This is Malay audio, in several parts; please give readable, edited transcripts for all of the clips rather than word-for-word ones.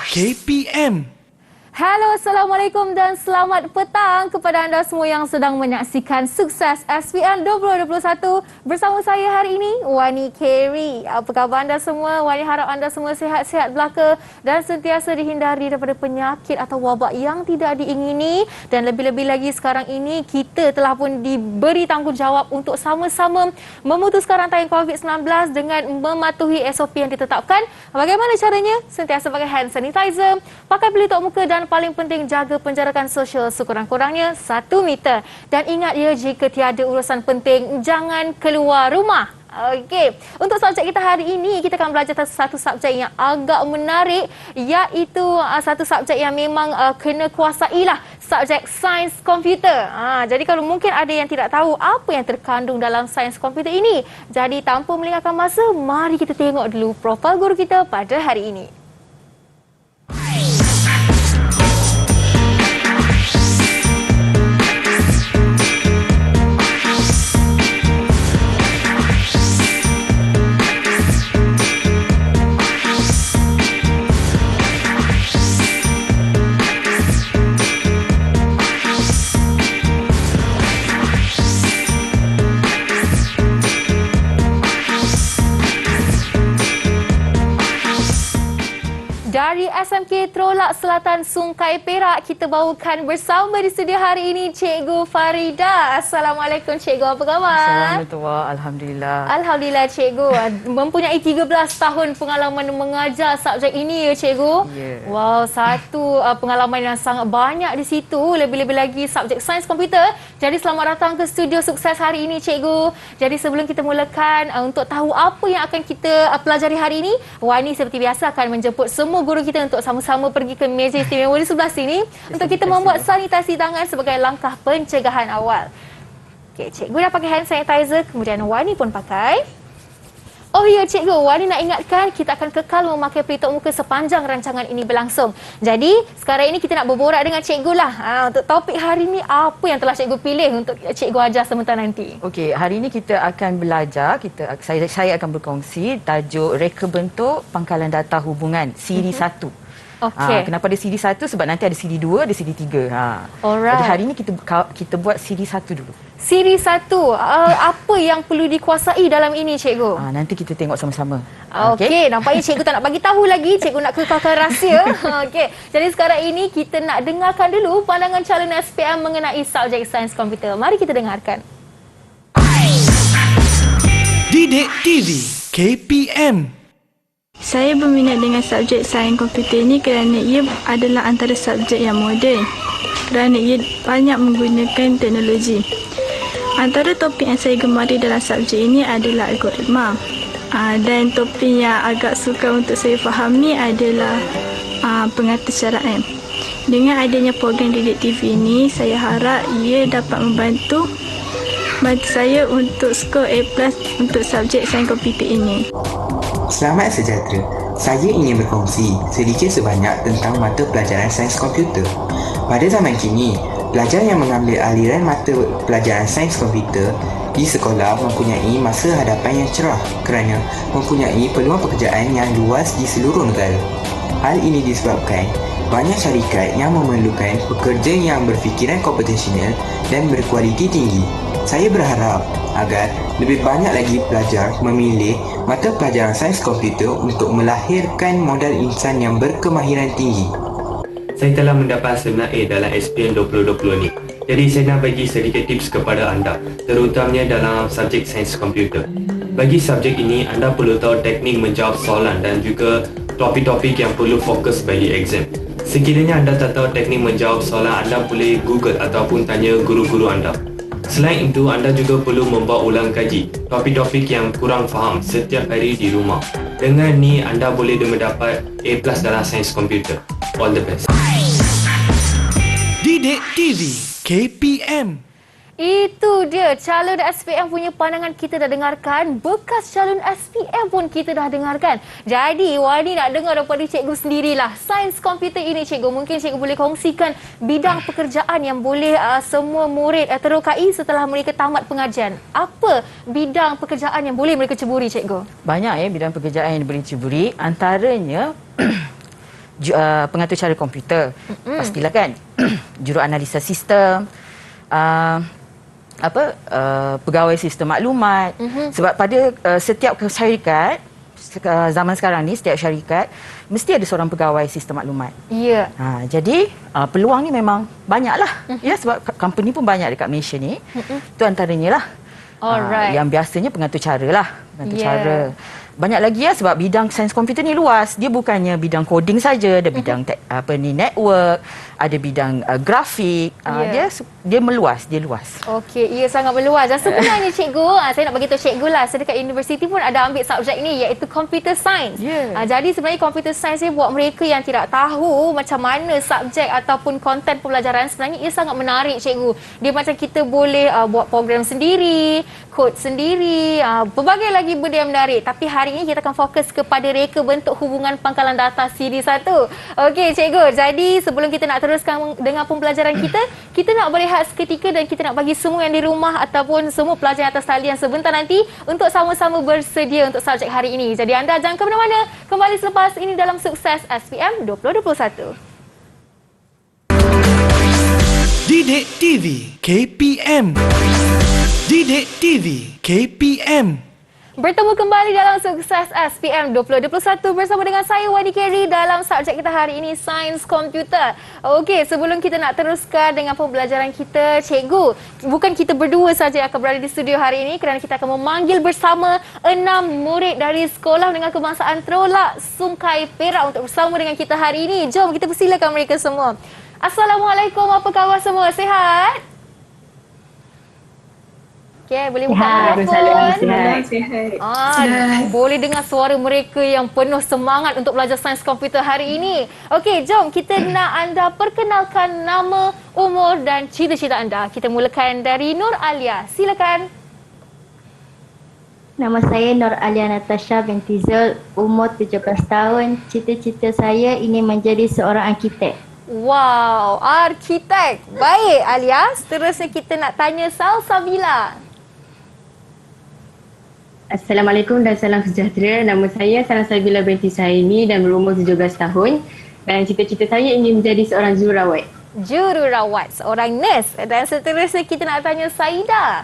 KPM. Halo, Assalamualaikum dan selamat petang kepada anda semua yang sedang menyaksikan Sukses SPM 2021 bersama saya hari ini, Wani Kerry. Apa khabar anda semua? Wani harap anda semua sihat-sihat belaka dan sentiasa dihindari daripada penyakit atau wabak yang tidak diingini. Dan lebih-lebih lagi sekarang ini kita telah pun diberi tanggungjawab untuk sama-sama memutuskan rantaian COVID-19 dengan mematuhi SOP yang ditetapkan. Bagaimana caranya? Sentiasa pakai hand sanitizer, pakai pelitup muka dan paling penting jaga penjarakan sosial sekurang-kurangnya 1 meter. Dan ingat ya, jika tiada urusan penting, jangan keluar rumah. Okey, untuk subjek kita hari ini, kita akan belajar satu subjek yang agak menarik, iaitu satu subjek yang memang kena kuasailah, subjek sains komputer. Jadi kalau mungkin ada yang tidak tahu apa yang terkandung dalam sains komputer ini, jadi tanpa melengahkan masa, mari kita tengok dulu profil guru kita pada hari ini. Dari SMK Trolak Selatan Sungai Perak, kita bawakan bersama di studio hari ini Cikgu Farida. Assalamualaikum Cikgu, apa khabar? Assalamualaikum, Alhamdulillah. Alhamdulillah Cikgu. Mempunyai 13 tahun pengalaman mengajar subjek ini ya Cikgu. Yeah. Wow, satu pengalaman yang sangat banyak di situ. Lebih-lebih lagi subjek sains komputer. Jadi selamat datang ke studio Sukses hari ini Cikgu. Jadi sebelum kita mulakan, untuk tahu apa yang akan kita pelajari hari ini, Wani seperti biasa akan menjemput semua guru kita untuk sama-sama pergi ke meja istimewa di sebelah sini untuk kita membuat sanitasi tangan sebagai langkah pencegahan awal. Okey, Cikgu dah pakai hand sanitizer, kemudian Wani pun pakai. Oh ya Cikgu, Wani nak ingatkan kita akan kekal memakai pelitup muka sepanjang rancangan ini berlangsung. Jadi sekarang ini kita nak berborak dengan Cikgu lah. Untuk topik hari ini, apa yang telah Cikgu pilih untuk Cikgu ajar sebentar nanti? Okey, hari ini kita akan belajar, saya akan berkongsi tajuk reka bentuk pangkalan data hubungan siri 1. Okey. Kenapa ada siri 1? Sebab nanti ada siri 2, ada siri 3. Alright. Jadi hari ini kita buat siri 1 dulu. Siri 1, apa yang perlu dikuasai dalam ini Cikgu? Nanti kita tengok sama-sama. Okey, nampaknya Cikgu tak nak bagi tahu lagi, Cikgu nak kekalkan rahsia. Okey, jadi sekarang ini kita nak dengarkan dulu pandangan calon SPM mengenai subjek sains komputer. Mari kita dengarkan. Didik TV KPM. Saya berminat dengan subjek sains komputer ini kerana ia adalah antara subjek yang moden, kerana ia banyak menggunakan teknologi. Antara topik yang saya gemari dalam subjek ini adalah algoritma. Dan topik yang agak sukar untuk saya fahami adalah pengatascaraan. Dengan adanya program Didik TV ini, saya harap ia dapat membantu saya untuk skor A+ untuk subjek sains komputer ini. Selamat sejahtera. Saya ingin berkongsi sedikit sebanyak tentang mata pelajaran sains komputer. Pada zaman kini, pelajar yang mengambil aliran mata pelajaran sains komputer di sekolah mempunyai masa hadapan yang cerah kerana mempunyai peluang pekerjaan yang luas di seluruh negara. Hal ini disebabkan banyak syarikat yang memerlukan pekerja yang berfikiran komputasional dan berkualiti tinggi. Saya berharap agar lebih banyak lagi pelajar memilih mata pelajaran sains komputer untuk melahirkan modal insan yang berkemahiran tinggi. Saya telah mendapat 9A dalam SPM 2020 ni. Jadi saya nak bagi sedikit tips kepada anda, terutamanya dalam subjek sains komputer. Bagi subjek ini, anda perlu tahu teknik menjawab soalan dan juga topik-topik yang perlu fokus bagi exam. Sekiranya anda tak tahu teknik menjawab soalan, anda boleh Google ataupun tanya guru-guru anda. Selain itu, anda juga perlu membuat ulang kaji topik-topik yang kurang faham setiap hari di rumah. Dengan ni, anda boleh mendapat A+ dalam sains komputer. All the best. Didik TV KPM. Itu dia calon SPM punya pandangan, kita dah dengarkan. Bekas calon SPM pun kita dah dengarkan. Jadi Wani nak dengar daripada cikgu sendirilah. Sains komputer ini cikgu, mungkin cikgu boleh kongsikan bidang pekerjaan yang boleh semua murid terokai setelah mereka tamat pengajian. Apa bidang pekerjaan yang boleh mereka ceburi cikgu? Banyak bidang pekerjaan yang boleh ceburi. Antaranya pengatur cara komputer. Pastilah kan. Juruanalisa sistem, pegawai sistem maklumat. Sebab pada setiap syarikat zaman sekarang ni, setiap syarikat mesti ada seorang pegawai sistem maklumat. Ya. Jadi peluang ni memang banyaklah. Ya, sebab company pun banyak dekat Malaysia ni. Itu antaranya lah. Alright. Yang biasanya pengatur cara lah. Pengatur Yeah. cara. Banyak lagi ya, sebab bidang sains komputer ni luas. Dia bukannya bidang coding saja, ada bidang network, ada bidang grafik. Yeah. Dia meluas, dia luas. Okey, ia sangat meluas. Dan sebenarnya cikgu, saya nak beritahu cikgu lah, saya dekat universiti pun ada ambil subjek ni iaitu computer science. Yeah. Jadi sebenarnya computer science ni buat mereka yang tidak tahu macam mana subjek ataupun konten pembelajaran, sebenarnya ia sangat menarik cikgu. Dia macam kita boleh buat program sendiri, kod sendiri, pelbagai lagi benda yang menarik. Tapi hari ini kita akan fokus kepada reka bentuk hubungan pangkalan data siri 1. Okey cikgu, jadi sebelum kita nak teruskan dengan pembelajaran kita nak berehat seketika dan kita nak bagi semua yang di rumah ataupun semua pelajar atas talian sebentar nanti untuk sama-sama bersedia untuk subjek hari ini. Jadi anda jangan ke mana-mana, kembali selepas ini dalam Sukses SPM 2021. Didik TV KPM. Didik TV KPM. Bertemu kembali dalam Sukses SPM 2021 bersama dengan saya Wani Carey dalam subjek kita hari ini, Sains Komputer. Okey, sebelum kita nak teruskan dengan pembelajaran kita, cikgu, bukan kita berdua saja yang akan berada di studio hari ini kerana kita akan memanggil bersama 6 murid dari Sekolah Menengah Kebangsaan Terolak Sungkai Perak untuk bersama dengan kita hari ini. Jom kita persilakan mereka semua. Assalamualaikum, apa khabar semua? Sihat? Okey, boleh buka mikrofon. Boleh dengar suara mereka yang penuh semangat untuk belajar sains komputer hari ini. Okey, jom kita nak anda perkenalkan nama, umur dan cita-cita anda. Kita mulakan dari Nur Alia. Silakan. Nama saya Nur Alia Natasha binti Zul, umur 17 tahun. Cita-cita saya ingin menjadi seorang arkitek. Wow, arkitek. Baik, Alia. Seterusnya kita nak tanya Salsabila. Assalamualaikum dan salam sejahtera. Nama saya Salsabila binti Saini dan berumur 17 tahun. Dan cita-cita saya ingin menjadi seorang jururawat. Jururawat, seorang nurse. Dan seterusnya kita nak tanya Saida.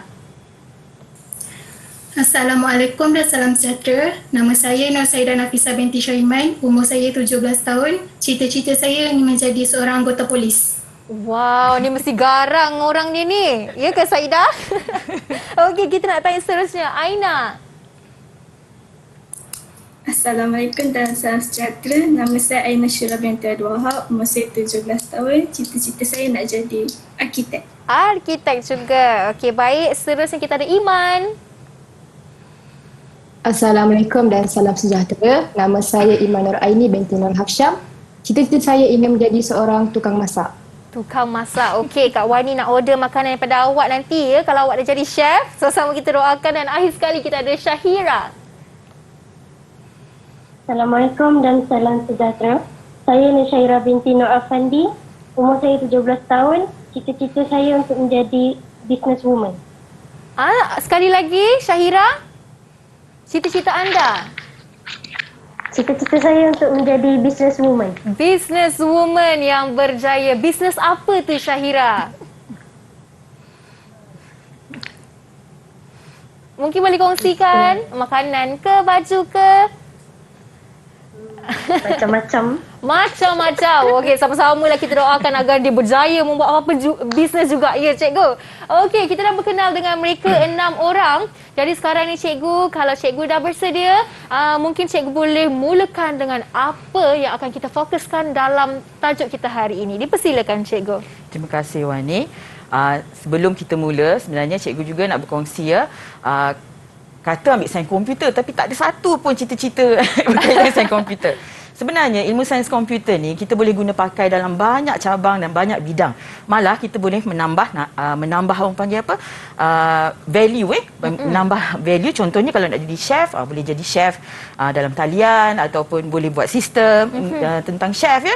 Assalamualaikum dan salam sejahtera. Nama saya Nur Saida Nafisa binti Syaiman. Umur saya 17 tahun. Cita-cita saya ingin menjadi seorang anggota polis. Wow, ni mesti garang orang ni. Ya ke Saida? Okey, kita nak tanya seterusnya Aina. Assalamualaikum dan salam sejahtera. Nama saya Aina Syura binti Abdul Wahab. Umur saya 17 tahun. Cita-cita saya nak jadi arkitek. Arkitek juga. Okey, baik. Seterusnya kita ada Iman. Assalamualaikum dan salam sejahtera. Nama saya Iman Nur Aini binti Nur Hafsyam. Cita-cita saya ingin menjadi seorang tukang masak. Tukang masak. Okey, Kak Wani nak order makanan daripada awak nanti ya kalau awak dah jadi chef. Sama-sama kita doakan. Dan akhir sekali kita ada Syahira. Assalamualaikum dan salam sejahtera. Saya Nusyairah binti Nur Afandi. Umur saya 17 tahun. Cita-cita saya untuk menjadi businesswoman. Sekali lagi Syahira. Cita-cita anda? Cita-cita saya untuk menjadi businesswoman. Businesswoman yang berjaya. Bisnes apa tu Syahira? Mungkin boleh kongsikan makanan ke, baju ke? Macam-macam. Macam-macam. Okey, sama-sama lah kita doakan agar dia berjaya membuat apa bisnes juga. Ya, cikgu. Okey, kita dah berkenal dengan mereka 6 orang. Jadi sekarang ni cikgu, kalau cikgu dah bersedia, mungkin cikgu boleh mulakan dengan apa yang akan kita fokuskan dalam tajuk kita hari ini. Dipersilakan cikgu. Terima kasih Wani. Sebelum kita mula, sebenarnya cikgu juga nak berkongsi ya. Kata ambil sains komputer tapi tak ada satu pun cita-cita berkaitan dengan sains komputer. Sebenarnya ilmu sains komputer ni kita boleh guna pakai dalam banyak cabang dan banyak bidang. Malah kita boleh menambah orang panggil apa? Value menambah value. Contohnya kalau nak jadi chef, boleh jadi chef dalam talian ataupun boleh buat sistem tentang chef ya.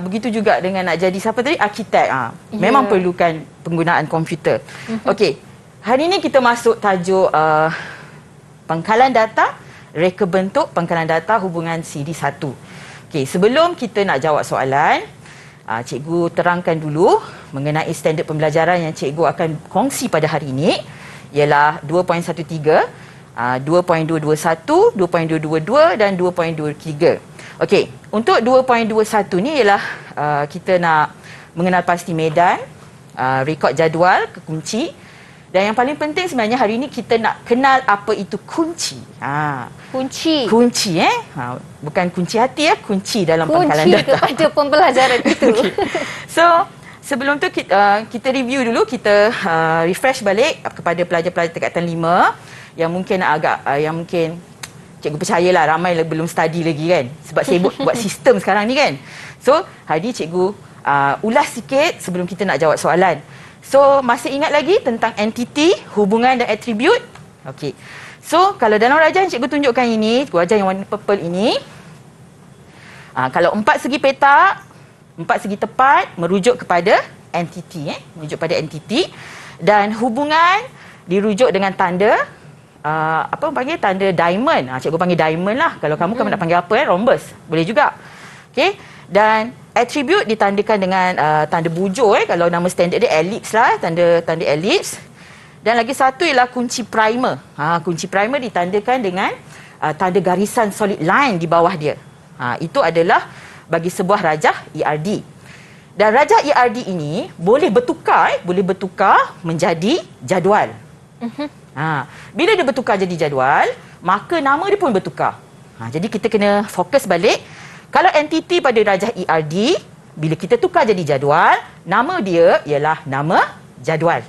Begitu juga dengan nak jadi siapa tadi? Arkitek. Memang perlukan penggunaan komputer. Okey. Hari ini kita masuk tajuk pangkalan data, reka bentuk pangkalan data hubungan siri 1. Okey, sebelum kita nak jawab soalan, cikgu terangkan dulu mengenai standard pembelajaran yang cikgu akan kongsi pada hari ini, ialah 2.13, 2.221, 2.222 dan 2.23. Okey, untuk 2.21 ni ialah kita nak mengenal pasti medan, rekod jadual, kekunci, dan yang paling penting sebenarnya hari ini kita nak kenal apa itu kunci. Kunci. Kunci bukan kunci hati ya, kunci dalam pangkalan data. Kunci kepada pembelajaran itu. Okay. So, sebelum tu kita review dulu, kita refresh balik kepada pelajar-pelajar tingkatan 5 yang mungkin yang mungkin cikgu percayalah ramai belum study lagi kan, sebab sibuk buat sistem sekarang ni kan. So, hari ni cikgu ulas sikit sebelum kita nak jawab soalan. So, masih ingat lagi tentang entiti, hubungan dan atribut? Okey. So, kalau dalam rajah yang cikgu tunjukkan ini, rajah yang warna purple ini, kalau 4 segi petak, 4 segi tepat merujuk kepada entiti, merujuk pada entiti, dan hubungan dirujuk dengan tanda apa panggil, tanda diamond. Cikgu panggil diamond lah. Kalau kamu nak panggil apa, rhombus, boleh juga. Okey. Dan atribut ditandakan dengan tanda bujur, kalau nama standard dia elips lah, tanda elips. Dan lagi satu ialah kunci primer. Kunci primer ditandakan dengan tanda garisan solid line di bawah dia. Itu adalah bagi sebuah rajah ERD. Dan rajah ERD ini boleh bertukar menjadi jadual. Bila dia bertukar jadi jadual, maka nama dia pun bertukar. Jadi kita kena fokus balik. Kalau entiti pada rajah ERD, bila kita tukar jadi jadual, nama dia ialah nama jadual.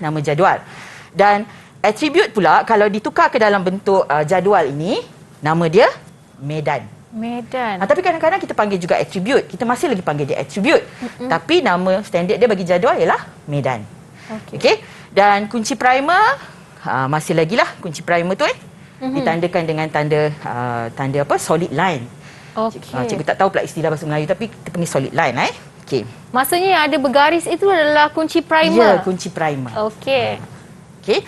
Nama jadual. Dan atribut pula kalau ditukar ke dalam bentuk jadual ini, nama dia medan. Medan. Tapi kadang-kadang kita panggil juga atribut. Kita masih lagi panggil dia atribut. Tapi nama standard dia bagi jadual ialah medan. Okey. Dan kunci primer, masih lagi lah kunci primer tu ditandakan dengan tanda apa? Solid line. Cikgu tak tahu pula istilah bahasa Melayu, tapi kita panggil solid line. Okey. Maksudnya yang ada bergaris itu adalah kunci Ya, primer. kunci primer. Okey. Okey.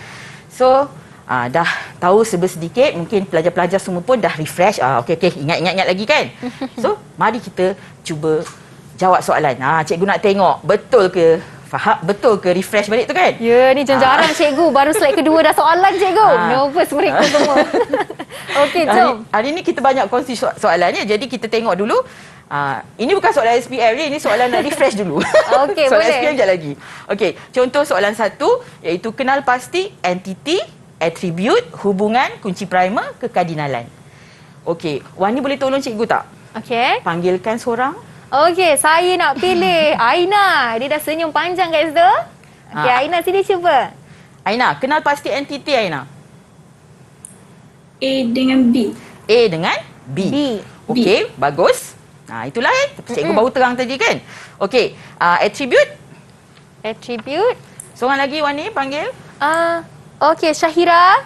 So, dah tahu sedikit, mungkin pelajar-pelajar semua pun dah refresh. Okey, ingat lagi kan? So, mari kita cuba jawab soalan. Cikgu nak tengok betul ke, faham betul ke refresh balik tu kan? Ya, ni jarang cikgu. Baru slide kedua dah soalan cikgu. Nervous mereka semua. Okey, jom. Hari ni kita banyak kongsi soalannya. Jadi kita tengok dulu. Ini bukan soalan SPM ni, ini soalan nak refresh dulu. Okey, soalan boleh. SPM sekejap lagi. Okey, contoh soalan 1 iaitu kenal pasti entiti, atribut, hubungan, kunci primer, kekardinalan. Okey, Wani boleh tolong cikgu tak? Okey. Panggilkan seorang. Okey, saya nak pilih Aina. Dia dah senyum panjang kat situ. Okey, Aina sini cuba. Aina, kenal pasti entiti Aina. A dengan B. A dengan B. Okey, bagus. Itulah cikgu baru terang tadi kan. Okey, atribut. Atribut. Seorang lagi Wani panggil. Okey, Syahira.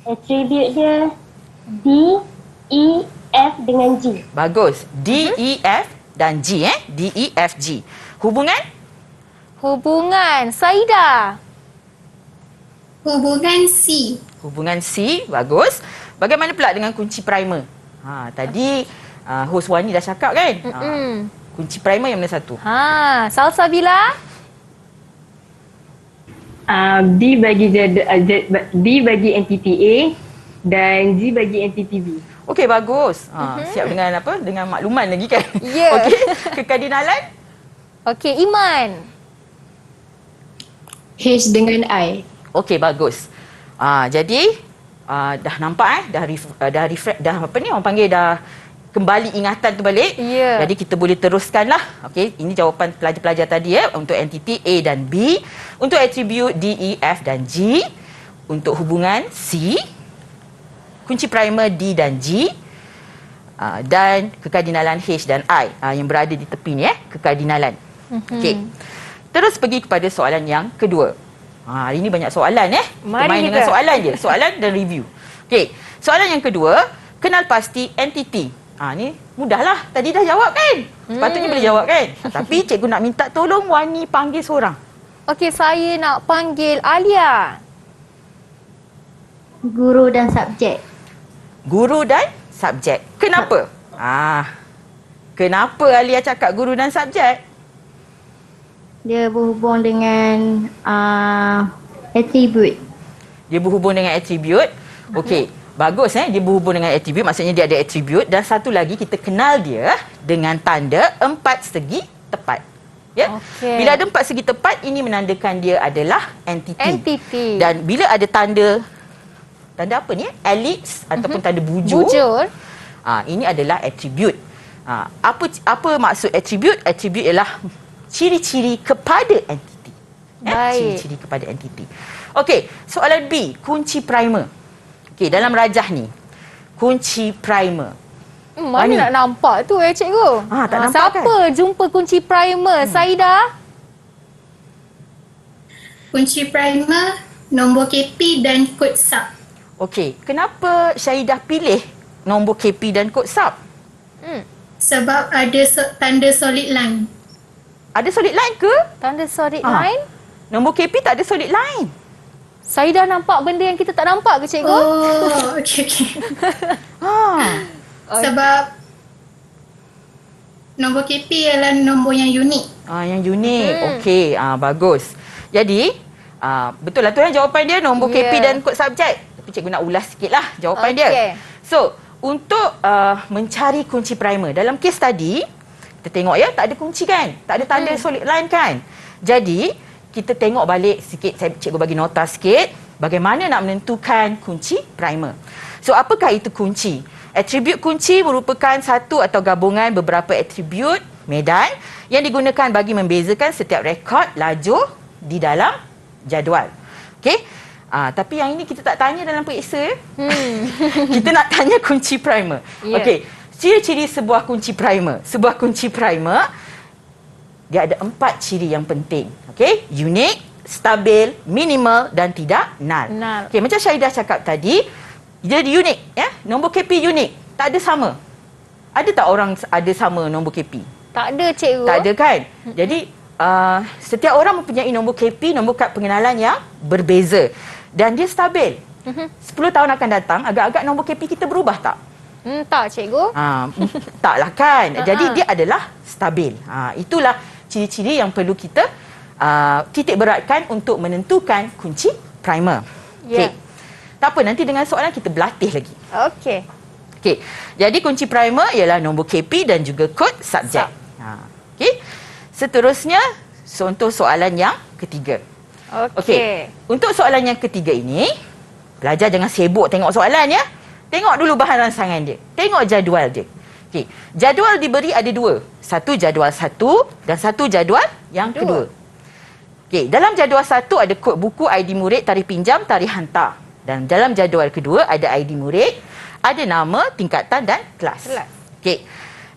Atribut dia D, E, F dengan G. Bagus. D, E, F dan G. D, E, F, G. Hubungan? Hubungan. Saida. Hubungan C. Hubungan C. Bagus. Bagaimana pula dengan kunci primer? Tadi host Wani dah cakap kan? Kunci primer yang mana satu? Salsabila. D bagi entiti A dan G bagi entiti B. Okey, bagus. Siap dengan apa? Dengan makluman lagi kan? Ya. Okey. Kekardinalan? Okey, Iman. H dengan I. Okey, bagus. Jadi dah nampak dah refresh, dah apa ni orang panggil, dah kembali ingatan tu balik. Ya. Jadi kita boleh teruskanlah. Okey, ini jawapan pelajar-pelajar tadi untuk entiti A dan B, untuk atribut D, E, F dan G, untuk hubungan C, kunci primer D dan G, dan kekardinalan H dan I yang berada di tepi ni kekardinalan. Okey. Terus pergi kepada soalan yang kedua. Hari ini banyak soalan Mari main kita dengan soalan je, soalan dan review. Okey, soalan yang kedua, kenal pasti entiti. Ni mudahlah, tadi dah jawab kan? Sepatutnya boleh jawab kan? Tapi cikgu nak minta tolong Wani panggil seorang. Okey, saya nak panggil Alia. Guru dan subjek. guru dan subjek. Kenapa? Kenapa Alia cakap guru dan subjek? Dia berhubung dengan atribut. Dia berhubung dengan atribut. Okey, bagus dia berhubung dengan atribut, maksudnya dia ada atribut. Dan satu lagi kita kenal dia dengan tanda 4 segi tepat. Ya. Okey. Bila ada 4 segi tepat, ini menandakan dia adalah entiti. Entiti. Dan bila ada tanda apa ni? Elips ataupun tanda bujur. Ini adalah atribut. Apa maksud atribut? Atribut ialah ciri-ciri kepada entiti. Baik. Ciri-ciri kepada entiti. Okey, soalan B, kunci primer. Okey, dalam rajah ni, kunci primer. Mana nak nampak tu cikgu? Tak nampak siapa kan? jumpa kunci primer? Saida? Kunci primer, nombor KP dan kod sub. Okey, kenapa Syahidah pilih nombor KP dan kod sub? Sebab ada tanda solid line. Ada solid line ke? Tanda solid line? Nombor KP tak ada solid line. Saida nampak benda yang kita tak nampak ke cikgu? Oh, okey. Sebab nombor KP ialah nombor yang unik. Yang unik. Okey, bagus. Jadi, betul lah tu jawapan dia, nombor KP dan kod subjek. Tapi cikgu nak ulas sikitlah jawapan dia. So, untuk mencari kunci primer, dalam kes tadi, kita tengok tak ada kunci kan? Tak ada tanda solid line kan? Jadi, kita tengok balik sikit, cikgu bagi nota sikit, bagaimana nak menentukan kunci primer. So, apakah itu kunci? Atribut kunci merupakan satu atau gabungan beberapa atribut medan yang digunakan bagi membezakan setiap rekod lajur di dalam jadual. Okey? Tapi yang ini kita tak tanya dalam periksa. Kita nak tanya kunci primer. Okey. Ciri-ciri sebuah kunci primer. Sebuah kunci primer, dia ada 4 ciri yang penting. Okey? Unik, stabil, minimal dan tidak null. Okey, macam Syahidah cakap tadi, dia unik. Nombor KP unik. Tak ada sama. Ada tak orang ada sama nombor KP? Tak ada cikgu. Tak ada kan? Jadi, setiap orang mempunyai nombor KP, nombor kad pengenalan yang berbeza. Dan dia stabil. 10 tahun akan datang, agak-agak nombor KP kita berubah tak? Tak cikgu. Taklah kan? Jadi dia adalah stabil. Itulah ciri-ciri yang perlu kita titik beratkan untuk menentukan kunci primer. Okay. Tak apa, nanti dengan soalan kita berlatih lagi. Okey. Jadi kunci primer ialah nombor KP dan juga kod subjek. Okey. Seterusnya, contoh soalan yang ketiga. Okey. Untuk soalan yang ketiga ini, pelajar jangan sibuk tengok soalan ya. Tengok dulu bahan rangsangan dia. Tengok jadual dia. Okey. Jadual diberi ada 2. Satu jadual 1 dan satu jadual yang kedua. Okey, dalam jadual 1 ada kod buku, ID murid, tarikh pinjam, tarikh hantar. Dan dalam jadual kedua ada ID murid, ada nama, tingkatan dan kelas. Okey.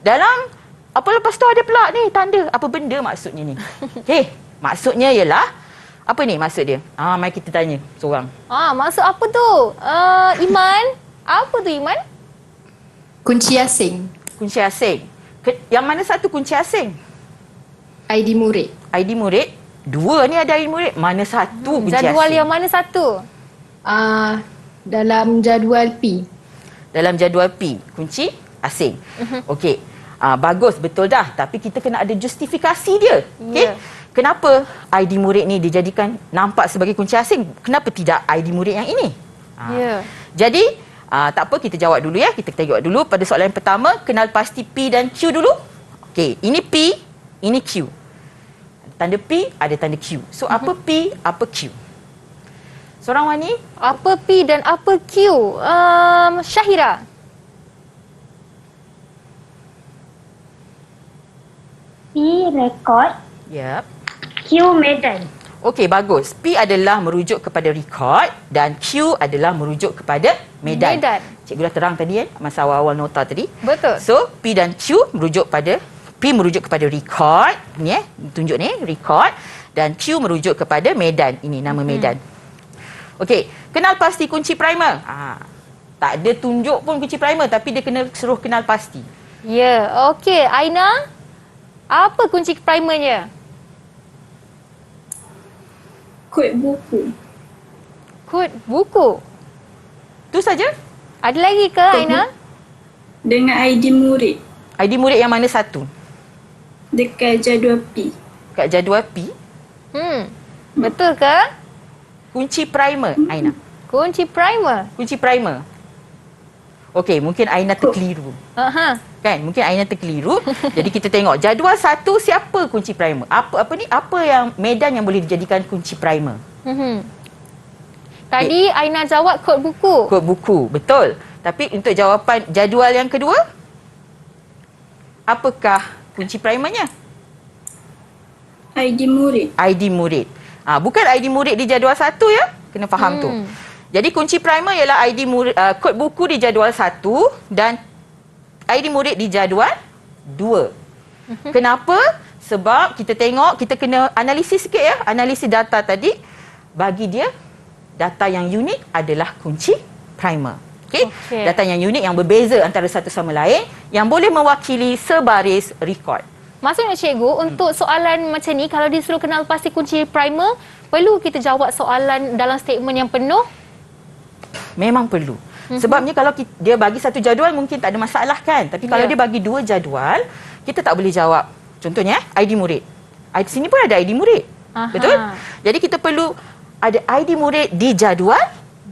Dalam apa lepas tu ada pula ni tanda apa benda maksudnya ni. Okey, maksudnya ialah apa ni maksud dia? Mari kita tanya seorang. Maksud apa tu? Iman, apa tu Iman? Kunci asing. Kunci asing. Yang mana satu kunci asing? ID murid. ID murid. 2 ni ada ID murid. Mana satu kunci asing? Jadual yang mana satu? Dalam jadual P. Dalam jadual P, kunci asing. Okey. Bagus, betul dah. Tapi kita kena ada justifikasi dia. Okey. Kenapa ID murid ni dijadikan nampak sebagai kunci asing? Kenapa tidak ID murid yang ini? Jadi, tak apa, kita jawab dulu ya. Kita tengok dulu pada soalan yang pertama. Kenal pasti P dan Q dulu. Okey, ini P, ini Q. Tanda P, ada tanda Q. So, apa P, apa Q? Seorang Wani? Apa P dan apa Q? Syahira. P rekod. Q medan. Okey, bagus. P adalah merujuk kepada rekod dan Q adalah merujuk kepada medan. Cikgu dah terang tadi masa awal-awal nota tadi. Betul. So, P dan Q merujuk kepada rekod, ni tunjuk ni, rekod, dan Q merujuk kepada medan. Ini nama medan. Okey, kenal pasti kunci primer. Tak ada tunjuk pun kunci primer, tapi dia kena suruh kenal pasti. Okey, Aina, apa kunci primernya? Kod buku. Kod buku. Tu saja? Ada lagi ke Aina? Dengan ID murid ID murid yang mana satu? dekat jadual P. Kat jadual P. Betul ke? Kunci primer, Aina. Kunci primer. Kunci primer. Okey, mungkin Aina terkeliru. Kan? Mungkin Aina terkeliru. Jadi kita tengok jadual 1 siapa kunci primer? Apa yang medan yang boleh dijadikan kunci primer? Tadi Aina jawab kod buku. Kod buku, betul. Tapi untuk jawapan jadual yang kedua, apakah kunci primernya? ID murid. ID murid. Bukan ID murid di jadual 1 ya. Kena faham tu. Jadi kunci primer ialah ID murid, kod buku di jadual 1 dan ID murid di jadual 2. Kenapa? Sebab kita tengok, kita kena analisis sikit ya. Analisis data tadi, bagi dia data yang unik adalah kunci primer. Okay? Data yang unik yang berbeza antara satu sama lain yang boleh mewakili sebaris rekod. Maksudnya cikgu, untuk soalan macam ni kalau disuruh kenal pasti kunci primer, perlu kita jawab soalan dalam statement yang penuh? Memang perlu. Sebabnya kalau dia bagi satu jadual mungkin tak ada masalah kan. Tapi kalau dia bagi 2 jadual, kita tak boleh jawab. Contohnya ID murid. Sini pun ada ID murid. Betul? Jadi kita perlu ada ID murid di jadual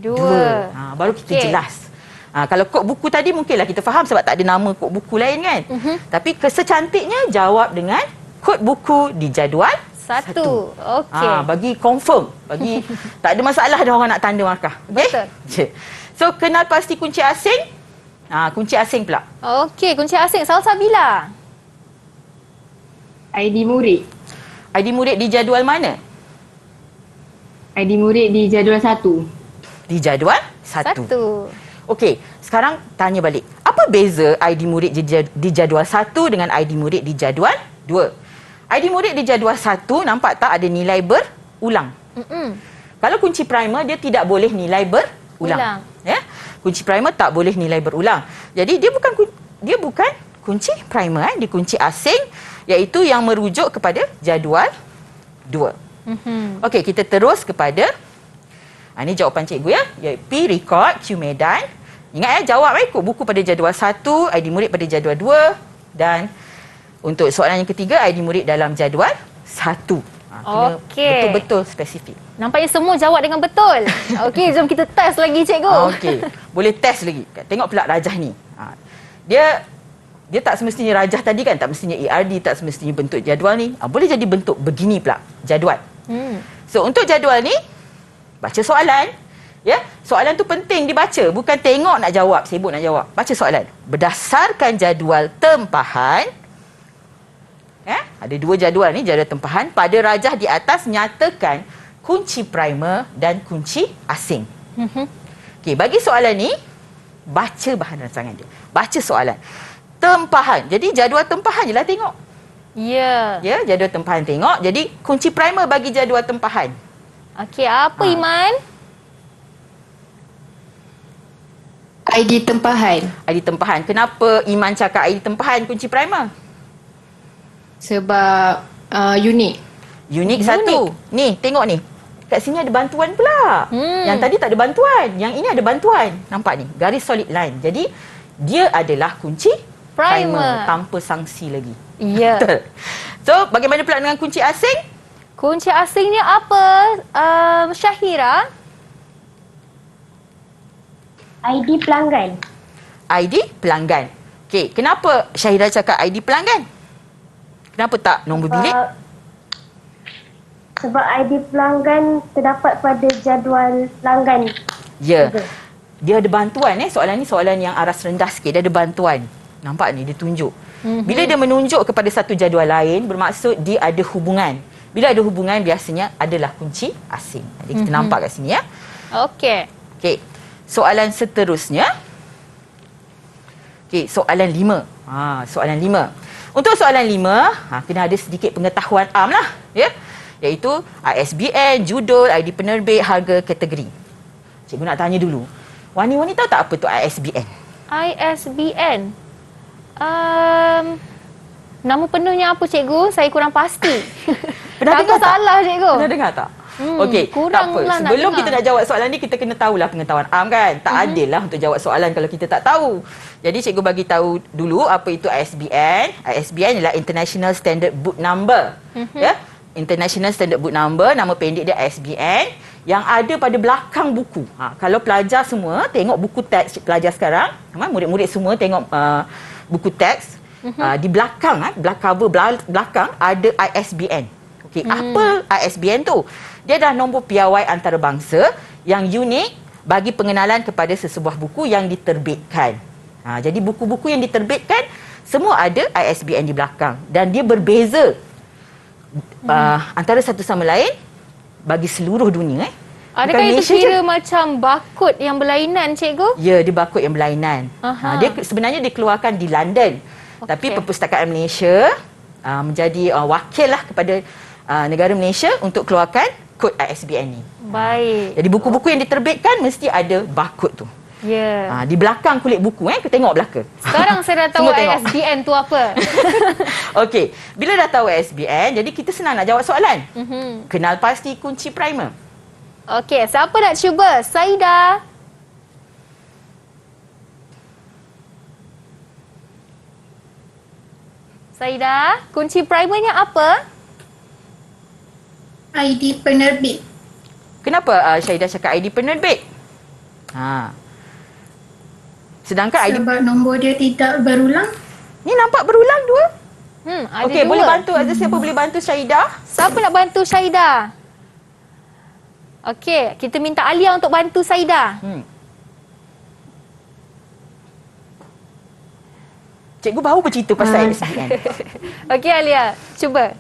2. Baru kita jelas. Kalau kod buku tadi mungkinlah kita faham sebab tak ada nama kod buku lain kan. Tapi secantiknya jawab dengan kod buku di jadual 1. Okey. Bagi confirm, bagi tak ada masalah dah orang nak tanda markah. Okay? Betul. So kenal pasti kunci asing. Kunci asing pula. Okey, kunci asing Salsabila. ID murid. ID murid di jadual mana? ID murid di jadual 1. Di jadual 1. Okey, sekarang tanya balik. Apa beza ID murid di jadual 1 dengan ID murid di jadual 2? ID murid di jadual 1 nampak tak ada nilai berulang. Kalau kunci primer dia tidak boleh nilai berulang. Ya? Kunci primer tak boleh nilai berulang. Jadi dia bukan kunci primer, dia kunci asing iaitu yang merujuk kepada jadual 2. Okey, kita terus kepada ini jawapan cikgu ya. P rekod, Q medan. Ingat ya, jawab ikut buku pada jadual 1, ID murid pada jadual 2 dan untuk soalan yang ketiga ID murid dalam jadual 1. Kena betul-betul spesifik. Nampaknya semua jawab dengan betul. Okey, jom kita test lagi cikgu. Okey, boleh test lagi. Tengok pula rajah ni. Dia tak semestinya rajah tadi kan, tak semestinya ERD, tak semestinya bentuk jadual ni. Boleh jadi bentuk begini pula, jadual. So untuk jadual ni, baca soalan. Ya, soalan tu penting dibaca, bukan tengok nak jawab, sibuk nak jawab. Baca soalan. Berdasarkan jadual tempahan, ada 2 jadual ni, jadual tempahan. Pada rajah di atas nyatakan kunci primer dan kunci asing. Okey, bagi soalan ni baca bahan rancangan dia. Baca soalan. Tempahan. Jadi jadual tempahan jelah tengok. Ya, jadual tempahan tengok. Jadi kunci primer bagi jadual tempahan. Okey, apa Iman? ID tempahan. ID tempahan. Kenapa Iman cakap ID tempahan kunci primer? Sebab unik. Unik satu. Ni, tengok ni. Kat sini ada bantuan pula. Yang tadi tak ada bantuan. Yang ini ada bantuan. Nampak ni? Garis solid line. Jadi, dia adalah kunci primer. Tanpa sanksi lagi. Ya. Betul. So, bagaimana pula dengan kunci asing? Kunci asingnya apa, Syahira? ID pelanggan. ID pelanggan. Okey, kenapa Syahira cakap ID pelanggan? Kenapa tak nombor bilik? Sebab ID pelanggan terdapat pada jadual pelanggan. Ya. Dia ada bantuan soalan ni soalan yang aras rendah sikit. Dia ada bantuan. Nampak ni dia tunjuk. Bila dia menunjuk kepada satu jadual lain, bermaksud dia ada hubungan. Bila ada hubungan biasanya adalah kunci asing. Jadi kita nampak kat sini ya. Okey. Okey. Soalan seterusnya. Okey, soalan 5. Soalan 5. Untuk soalan 5, kena ada sedikit pengetahuan am lah, ya. Iaitu ISBN, judul, ID penerbit, harga, kategori. Cikgu nak tanya dulu. Wani tahu tak apa tu ISBN? ISBN. Nama penuhnya apa cikgu? Saya kurang pasti. Pernah dengar tak? Salah cikgu. Pernah dengar tak? Okey, tak kurang apa. lah nak Sebelum dengar. kita nak jawab soalan ni, kita kena tahulah pengetahuan am kan. Tak adil lah untuk jawab soalan kalau kita tak tahu. Jadi cikgu bagi tahu dulu apa itu ISBN. ISBN ialah International Standard Book Number. Ya. International Standard Book Number, nama pendek dia ISBN, yang ada pada belakang buku. Kalau pelajar semua tengok buku teks pelajar sekarang, murid-murid semua tengok buku teks, di belakang, cover belakang ada ISBN. Okey, apa ISBN tu? Dia adalah nombor piawai antarabangsa yang unik bagi pengenalan kepada sesebuah buku yang diterbitkan. Jadi buku-buku yang diterbitkan semua ada ISBN di belakang dan dia berbeza antara satu sama lain bagi seluruh dunia. Adakah itu kira macam barcode yang berlainan, cikgu? Ya, dia barcode yang berlainan. Dia sebenarnya dikeluarkan di London. Tapi Perpustakaan Malaysia menjadi wakil lah kepada negara Malaysia untuk keluarkan kod ISBN ni. Baik. Jadi buku-buku yang diterbitkan mesti ada barcode tu. Ya. Di belakang kulit buku, kita tengok belakang. Sekarang saya dah tahu ISBN tu apa. Okey, bila dah tahu ISBN, jadi kita senang nak jawab soalan. Kenal pasti kunci primer. Okey, siapa nak cuba? Saida. Saida, kunci primernya apa? ID penerbit. Kenapa Syahidah cakap ID penerbit? Sedangkan ID... Sebab nombor dia tidak berulang. Ni nampak berulang dua. Ada Okey, dua. boleh bantu. Ada siapa boleh bantu Syahidah? Siapa nak bantu Syahidah? Okey, kita minta Alia untuk bantu Syahidah. Cikgu baru bercerita pasal ISBN. Okey Alia, cuba.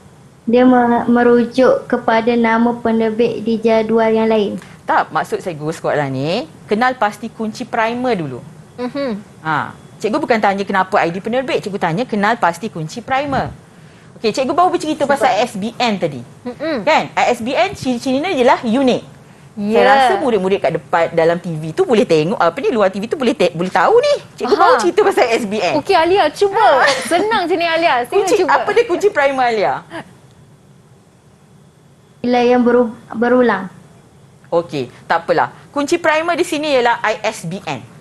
Dia merujuk kepada nama penerbit di jadual yang lain. Tak, maksud cikgu sekolah ni, kenal pasti kunci primer dulu. Cikgu bukan tanya kenapa ID penerbit, cikgu tanya kenal pasti kunci primer. Okey, cikgu baru bercerita pasal ISBN tadi. Kan? ISBN ciri-cirinya ialah unik. Saya rasa murid-murid kat depan dalam TV tu boleh tengok luar TV tu boleh tahu ni. Cikgu baru cerita pasal ISBN. Okey Alia, cuba. Senang je ni Alia. Sila cuba. Apa dia kunci primer Alia? Nilai yang berulang. Okey, tak apalah. Kunci primer di sini ialah ISBN.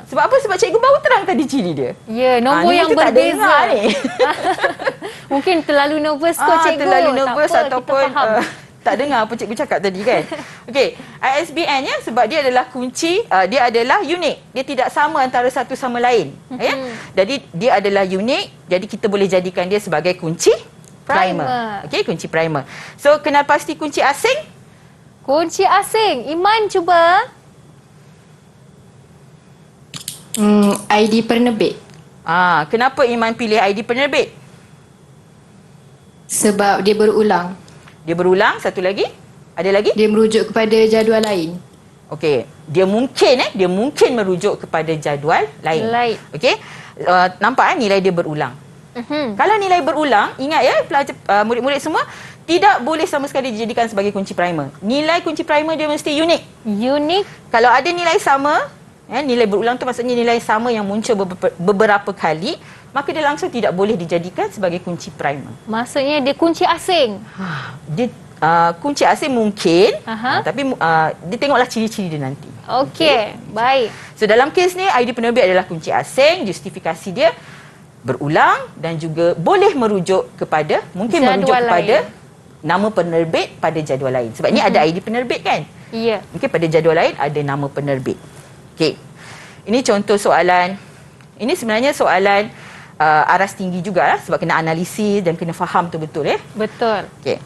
Sebab apa? Sebab cikgu baru terang tadi ciri dia. Ya, nombor yang berbeza ni. Mungkin terlalu nervous kot cikgu. Terlalu nervous tak apa, ataupun tak dengar apa cikgu cakap tadi kan. Okey, ISBN nya sebab dia adalah kunci, dia adalah unik. Dia tidak sama antara satu sama lain. Ya. Jadi dia adalah unik, jadi kita boleh jadikan dia sebagai kunci primer. Okey, kunci primer. So, kenal pasti kunci asing? Kunci asing. Iman cuba. ID penerbit. Kenapa Iman pilih ID penerbit? Sebab dia berulang. Dia berulang, satu lagi? Ada lagi? Dia merujuk kepada jadual lain. Okey, dia mungkin merujuk kepada jadual lain. Okey. Nampak nilai dia berulang. Kalau nilai berulang, ingat ya pelajar murid-murid semua tidak boleh sama sekali dijadikan sebagai kunci primer. Nilai kunci primer dia mesti unik. Kalau ada nilai sama, nilai berulang tu maksudnya nilai sama yang muncul beberapa kali, maka dia langsung tidak boleh dijadikan sebagai kunci primer. Maksudnya dia kunci asing. Dia kunci asing mungkin, tapi dia tengoklah ciri-ciri dia nanti. Okey, baik. So dalam kes ni ID penerbit adalah kunci asing, justifikasi dia berulang dan juga boleh merujuk kepada merujuk kepada nama penerbit pada jadual lain. Sebab ni ada ID penerbit kan? Ya. Mungkin pada jadual lain ada nama penerbit. Okey. Ini contoh soalan. Ini sebenarnya soalan aras tinggi jugalah sebab kena analisis dan kena faham tu betul ya. Betul. Okey.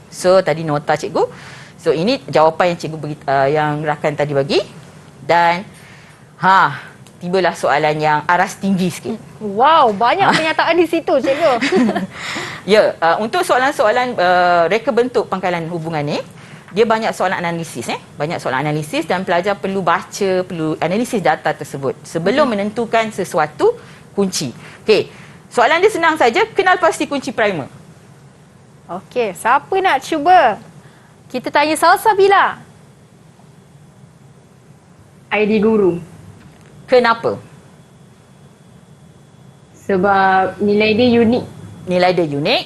So tadi nota cikgu. So ini jawapan yang cikgu yang rakan tadi bagi dan tibalah soalan yang aras tinggi sikit. Wow, banyak pernyataan di situ cikgu. Ya, untuk soalan-soalan reka bentuk pangkalan hubungan ni, dia banyak soalan analisis banyak soalan analisis dan pelajar perlu baca, perlu analisis data tersebut sebelum menentukan sesuatu kunci. Okey, soalan dia senang saja, kenal pasti kunci primer. Okey, siapa nak cuba? Kita tanya Salsabila. ID guru. Kenapa? Sebab nilai dia unik. Nilai dia unik.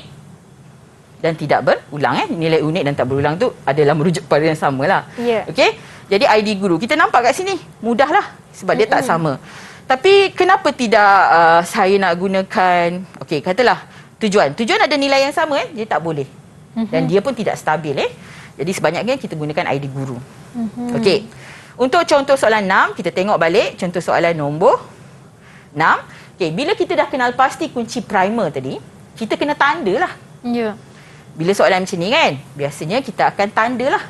dan tidak berulang. Nilai unik dan tak berulang tu adalah merujuk pada yang sama lah. Ya. Okey, jadi ID guru kita nampak kat sini mudahlah sebab dia tak sama. Tapi kenapa tidak saya nak gunakan, okey, katalah tujuan ada nilai yang sama, dia tak boleh. Dan dia pun tidak stabil. Jadi sebanyaknya kita gunakan ID guru. Okey, untuk contoh soalan 6, kita tengok balik contoh soalan nombor 6. Okey, bila kita dah kenal pasti kunci primer tadi, kita kena tanda lah. Ya. Bila soalan macam ni kan, biasanya kita akan tanda lah.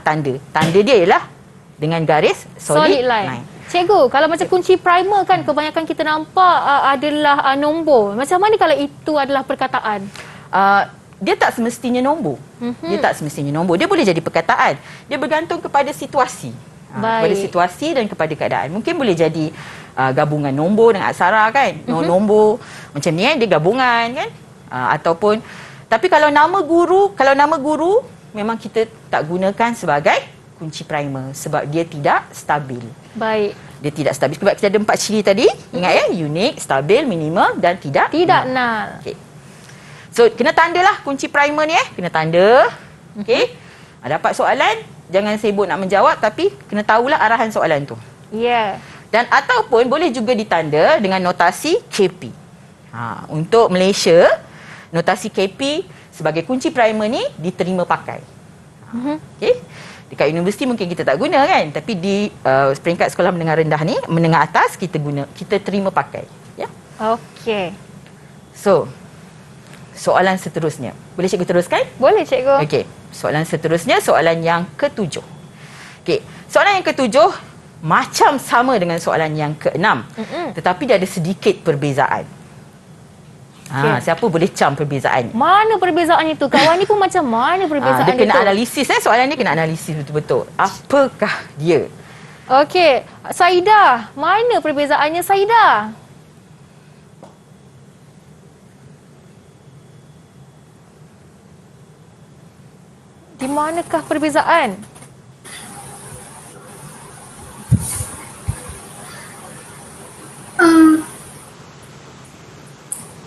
Tanda dia ialah dengan garis solid line. Cikgu, kalau macam kunci primer kan kebanyakan kita nampak adalah nombor. Macam mana kalau itu adalah perkataan? Dia tak semestinya nombor. Dia tak semestinya nombor. Dia boleh jadi perkataan. Dia bergantung kepada situasi. Kepada situasi dan kepada keadaan. Mungkin boleh jadi gabungan nombor dengan aksara kan. Nombor macam ni kan, dia gabungan kan. Ataupun, tapi kalau nama guru memang kita tak gunakan sebagai kunci primer sebab dia tidak stabil. Baik. Dia tidak stabil. Sebab kita ada 4 ciri tadi. Ingat ya, unik, stabil, minimal dan tidak null. Okey. So, kena tandalah kunci primer ni kena tanda. Okey. Dapat soalan, jangan sibuk nak menjawab tapi kena tahulah arahan soalan tu. Ya. Dan ataupun boleh juga ditanda dengan notasi KP. Untuk Malaysia, notasi KP sebagai kunci primer ni diterima pakai. Okey. Dekat universiti mungkin kita tak guna kan, tapi di peringkat sekolah menengah rendah ni, menengah atas kita terima pakai. Ya. Okey. So, soalan seterusnya. Boleh cikgu teruskan? Boleh cikgu. Okey. Soalan seterusnya, soalan yang ke-7. Okey. Soalan yang ke-7 macam sama dengan soalan yang ke-6. Tetapi dia ada sedikit perbezaan. Siapa boleh cam perbezaan? Mana perbezaannya tu? Kawan ni pun macam mana perbezaan dia kena tu? analisis soalan ni kena analisis betul-betul. Apakah dia? Okey, Saidah, mana perbezaannya Saidah? Di manakah perbezaan?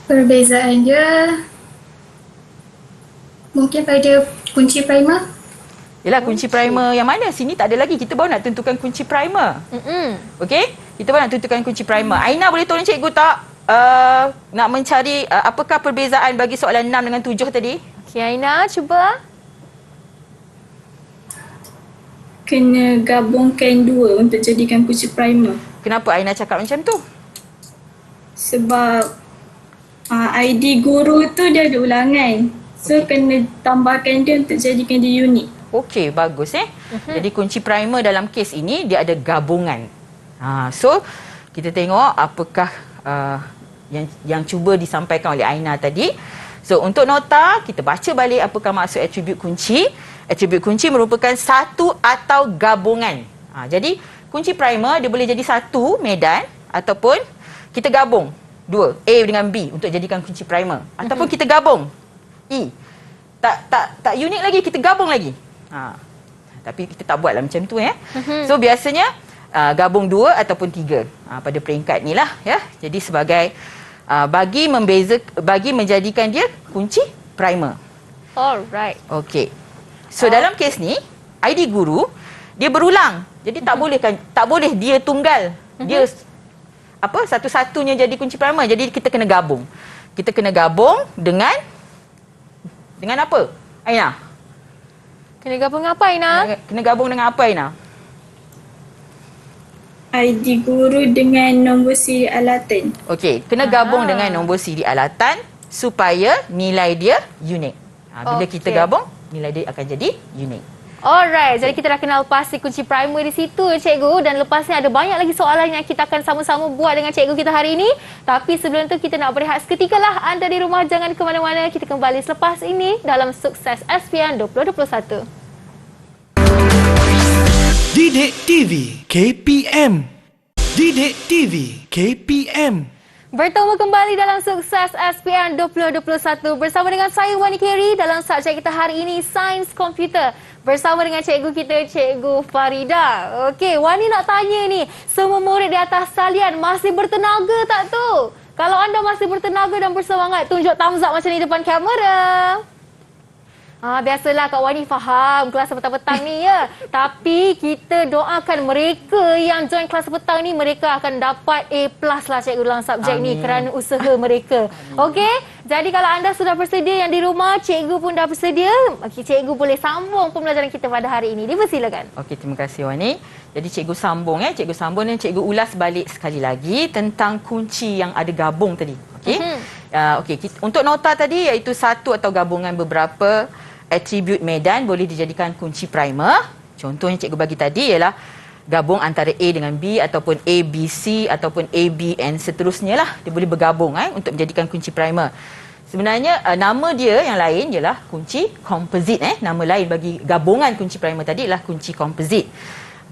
Perbezaan dia mungkin pada kunci primer. Yelah, kunci primer yang mana? Sini tak ada lagi. Kita baru nak tentukan kunci primer. Okey? Kita baru nak tentukan kunci primer. Aina boleh tolong cikgu tak nak mencari apakah perbezaan bagi soalan 6 dengan 7 tadi? Okey, Aina cuba. Kena gabungkan dua untuk jadikan kunci primer. Kenapa Aina cakap macam tu? Sebab ID guru tu dia ada ulangan. So kena tambahkan dia untuk jadikan dia unik. Okey, bagus Jadi kunci primer dalam kes ini dia ada gabungan. So kita tengok apakah yang cuba disampaikan oleh Aina tadi. So untuk nota kita baca balik apakah maksud atribut kunci. Atribut kunci merupakan satu atau gabungan. Jadi kunci primer dia boleh jadi satu medan ataupun kita gabung dua, A dengan B untuk jadikan kunci primer. Ataupun kita gabung E. Tak unik lagi, kita gabung lagi. Tapi kita tak buatlah macam tu So biasanya gabung 2 ataupun 3 pada peringkat ni lah ya. Jadi sebagai bagi menjadikan dia kunci primer. Alright. Okey. So dalam kes ni ID guru dia berulang. Jadi tak boleh dia tunggal. Dia satu-satunya jadi kunci primer. Jadi kita kena gabung. Kita kena gabung dengan apa? Aina. Kena gabung apa Aina? Kena gabung dengan apa Aina? ID guru dengan nombor siri alatan. Okey, kena gabung dengan nombor siri alatan supaya nilai dia unik. Bila kita gabung, nilai dia akan jadi unik. Alright, jadi kita dah kenal pasti kunci primer di situ cikgu, dan lepas ni ada banyak lagi soalan yang kita akan sama-sama buat dengan cikgu kita hari ini. Tapi sebelum tu kita nak berehat seketika lah. Anda di rumah jangan ke mana-mana, kita kembali selepas ini dalam Sukses SPM 2021. Didik TV KPM. Didik TV KPM. Bertemu kembali dalam Sukses SPM 2021 bersama dengan saya Wani Keri dalam subjek kita hari ini Sains Komputer bersama dengan cikgu kita, Cikgu Farida. Okey, Wani nak tanya ni, semua murid di atas talian masih bertenaga tak tu? Kalau anda masih bertenaga dan bersemangat, tunjuk thumbs up macam ni depan kamera. Biasalah Kak Wani faham kelas petang-petang ni ya. Tapi kita doakan mereka yang join kelas petang ni, mereka akan dapat A+ lah cikgu dalam subjek ni kerana usaha mereka. Okey, jadi kalau anda sudah bersedia yang di rumah, cikgu pun dah bersedia, cikgu boleh sambung pembelajaran kita pada hari ini. Dipersilakan. Okey, terima kasih Wani. Jadi cikgu sambung dan cikgu ulas balik sekali lagi tentang kunci yang ada gabung tadi. Okey. Untuk nota tadi iaitu satu atau gabungan beberapa atribut medan boleh dijadikan kunci primer. Contoh yang cikgu bagi tadi ialah gabung antara A dengan B ataupun A, B, C ataupun A, B and seterusnya lah. Dia boleh bergabung untuk menjadikan kunci primer. Sebenarnya nama dia yang lain ialah kunci komposit. Nama lain bagi gabungan kunci primer tadi ialah kunci komposit.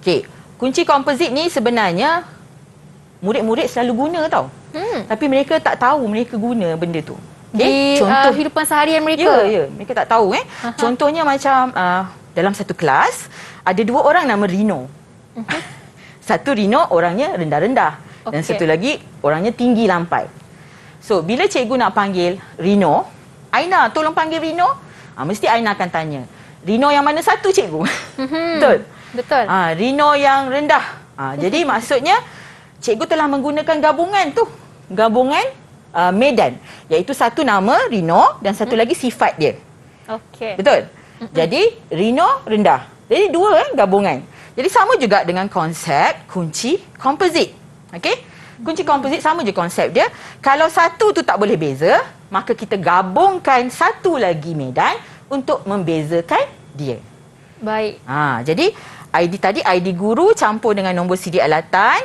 Okey, kunci komposit ni sebenarnya murid-murid selalu guna tau. Tapi mereka tak tahu mereka guna benda tu. Di kehidupan seharian mereka. Ya, mereka tak tahu. Contohnya macam dalam satu kelas ada dua orang nama Rino. Satu Rino orangnya rendah-rendah dan satu lagi orangnya tinggi lampai. So bila cikgu nak panggil Rino, Aina tolong panggil Rino, mesti Aina akan tanya, Rino yang mana satu cikgu? Betul. Rino yang rendah. Jadi maksudnya cikgu telah menggunakan gabungan tu. Gabungan medan, iaitu satu nama Rino dan satu lagi sifat dia. Okey. Betul? Jadi Rino rendah. Jadi dua gabungan. Jadi sama juga dengan konsep kunci komposit. Okey? Kunci komposit sama je konsep dia. Kalau satu tu tak boleh beza, maka kita gabungkan satu lagi medan untuk membezakan dia. Baik. Jadi ID tadi ID guru campur dengan nombor siri alatan.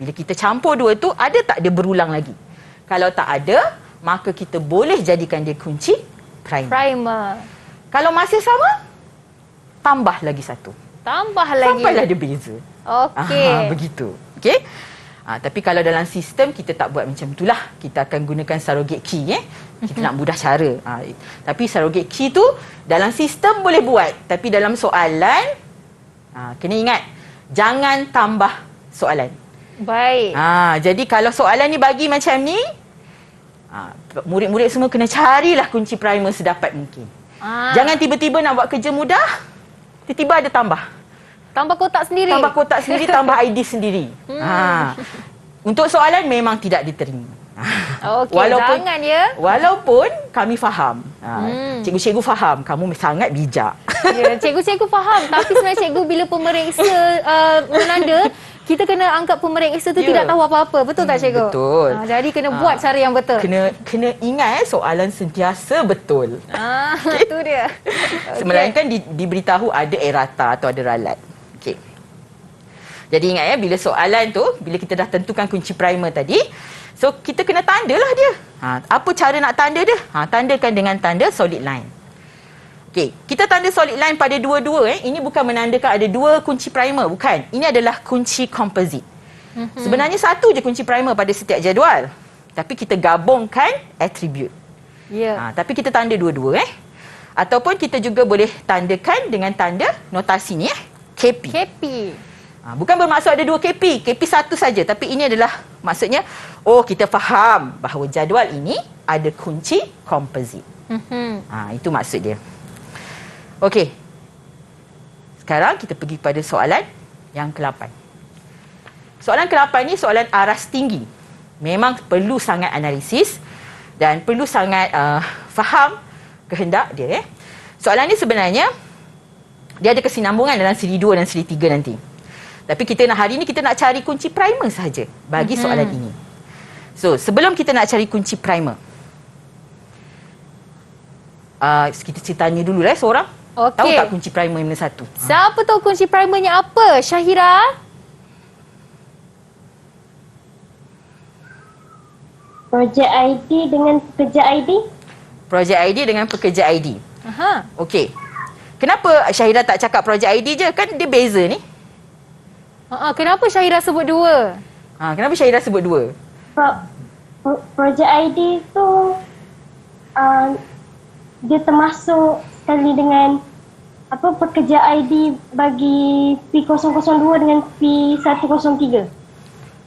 Bila kita campur dua tu, ada tak dia berulang lagi? Kalau tak ada, maka kita boleh jadikan dia kunci primer. Kalau masih sama, tambah lagi satu. Sampailah dia beza. Okey. Begitu. Okey. Tapi kalau dalam sistem, kita tak buat macam itulah. Kita akan gunakan surrogate key. Kita nak mudah cara. Tapi surrogate key tu, dalam sistem boleh buat. Tapi dalam soalan, kena ingat, jangan tambah soalan. Baik. Jadi kalau soalan ni bagi macam ni, murid-murid semua kena carilah kunci primer sedapat mungkin. Jangan tiba-tiba nak buat kerja mudah, tiba-tiba ada tambah. Tambah kotak sendiri, tambah ID sendiri. Untuk soalan memang tidak diterima. Okey, jangan ya. Walaupun kami faham. Cikgu-cikgu faham kamu sangat bijak. Ya, cikgu-cikgu faham. Tapi sebenarnya cikgu bila pemeriksa menanda, kita kena anggap pemeriksa tu tidak tahu apa-apa. Betul tak cikgu? Betul. Jadi kena buat cara yang betul. Kena ingat soalan sentiasa betul. Itu dia. Melainkan diberitahu ada errata atau ada ralat. Okey. Jadi ingat bila soalan tu, bila kita dah tentukan kunci primer tadi, so kita kena tandalah dia. Apa cara nak tanda dia? Tandakan dengan tanda solid line. Okey, kita tanda solid line pada dua-dua. Ini bukan menandakan ada dua kunci primer, bukan. Ini adalah kunci komposit. Sebenarnya satu je kunci primer pada setiap jadual. Tapi kita gabungkan atribut. Tapi kita tanda dua-dua. Ataupun kita juga boleh tandakan dengan tanda notasi ni, KP. Bukan bermaksud ada dua KP. KP satu saja. Tapi ini adalah maksudnya, kita faham bahawa jadual ini ada kunci komposit. Itu maksud dia. Okey. Sekarang kita pergi pada soalan yang ke-8. Soalan ke-8 ni soalan aras tinggi. Memang perlu sangat analisis dan perlu sangat faham kehendak dia. Soalan ni sebenarnya dia ada kesinambungan dalam siri 2 dan siri 3 nanti. Tapi hari ni kita nak cari kunci primer sahaja bagi soalan ini. So, sebelum kita nak cari kunci primer, kita tanya dulu seorang. Tahu tak kunci primer mana satu? Siapa tahu kunci primernya apa? Syahira? Projek ID dengan pekerja ID. Projek ID dengan pekerja ID. Okey. Kenapa Syahira tak cakap projek ID je? Kan dia beza ni. Kenapa Syahira sebut dua? Kenapa Syahira sebut dua? Projek ID tu dia termasuk sekali dengan pekerja ID bagi P002 dengan P103.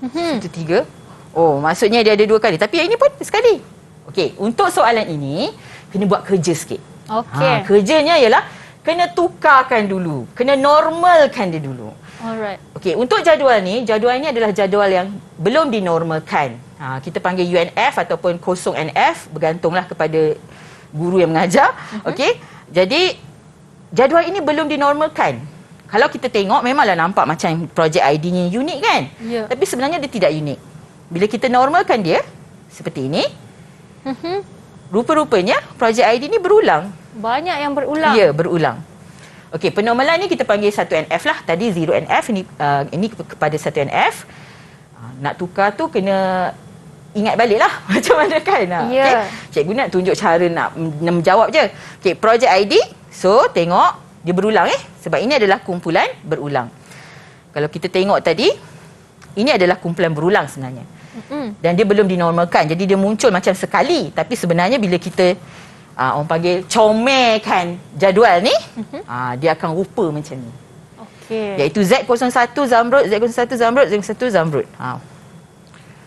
103? Oh, maksudnya dia ada dua kali. Tapi yang ini pun sekali. Okey, untuk soalan ini kena buat kerja sikit. Okey. Kerjanya ialah kena tukarkan dulu, kena normalkan dia dulu. Alright. Okey, untuk jadual ni adalah jadual yang belum dinormalkan. Kita panggil UNF ataupun kosong NF, bergantunglah kepada guru yang mengajar. Okey. Jadi jadual ini belum dinormalkan. Kalau kita tengok memanglah nampak macam projek ID ni unik kan? Ya. Tapi sebenarnya dia tidak unik. Bila kita normalkan dia seperti ini, rupa-rupanya projek ID ni berulang. Banyak yang berulang. Ya, berulang. Okey, penormalan ni kita panggil 1NF lah. Tadi 0NF, ini kepada 1NF. Nak tukar tu kena ingat balik lah macam mana kan. Ya. Okay? Cikgu nak tunjuk cara nak menjawab je. Okey, projek ID. So, tengok dia berulang sebab ini adalah kumpulan berulang. Kalau kita tengok tadi, ini adalah kumpulan berulang sebenarnya. Dan dia belum dinormalkan. Jadi dia muncul macam sekali. Tapi sebenarnya bila kita orang panggil comelkan jadual ni, dia akan rupa macam ni. Okey. Iaitu Z01 Zamrud, Z01 Zamrud, Z01 Zamrud.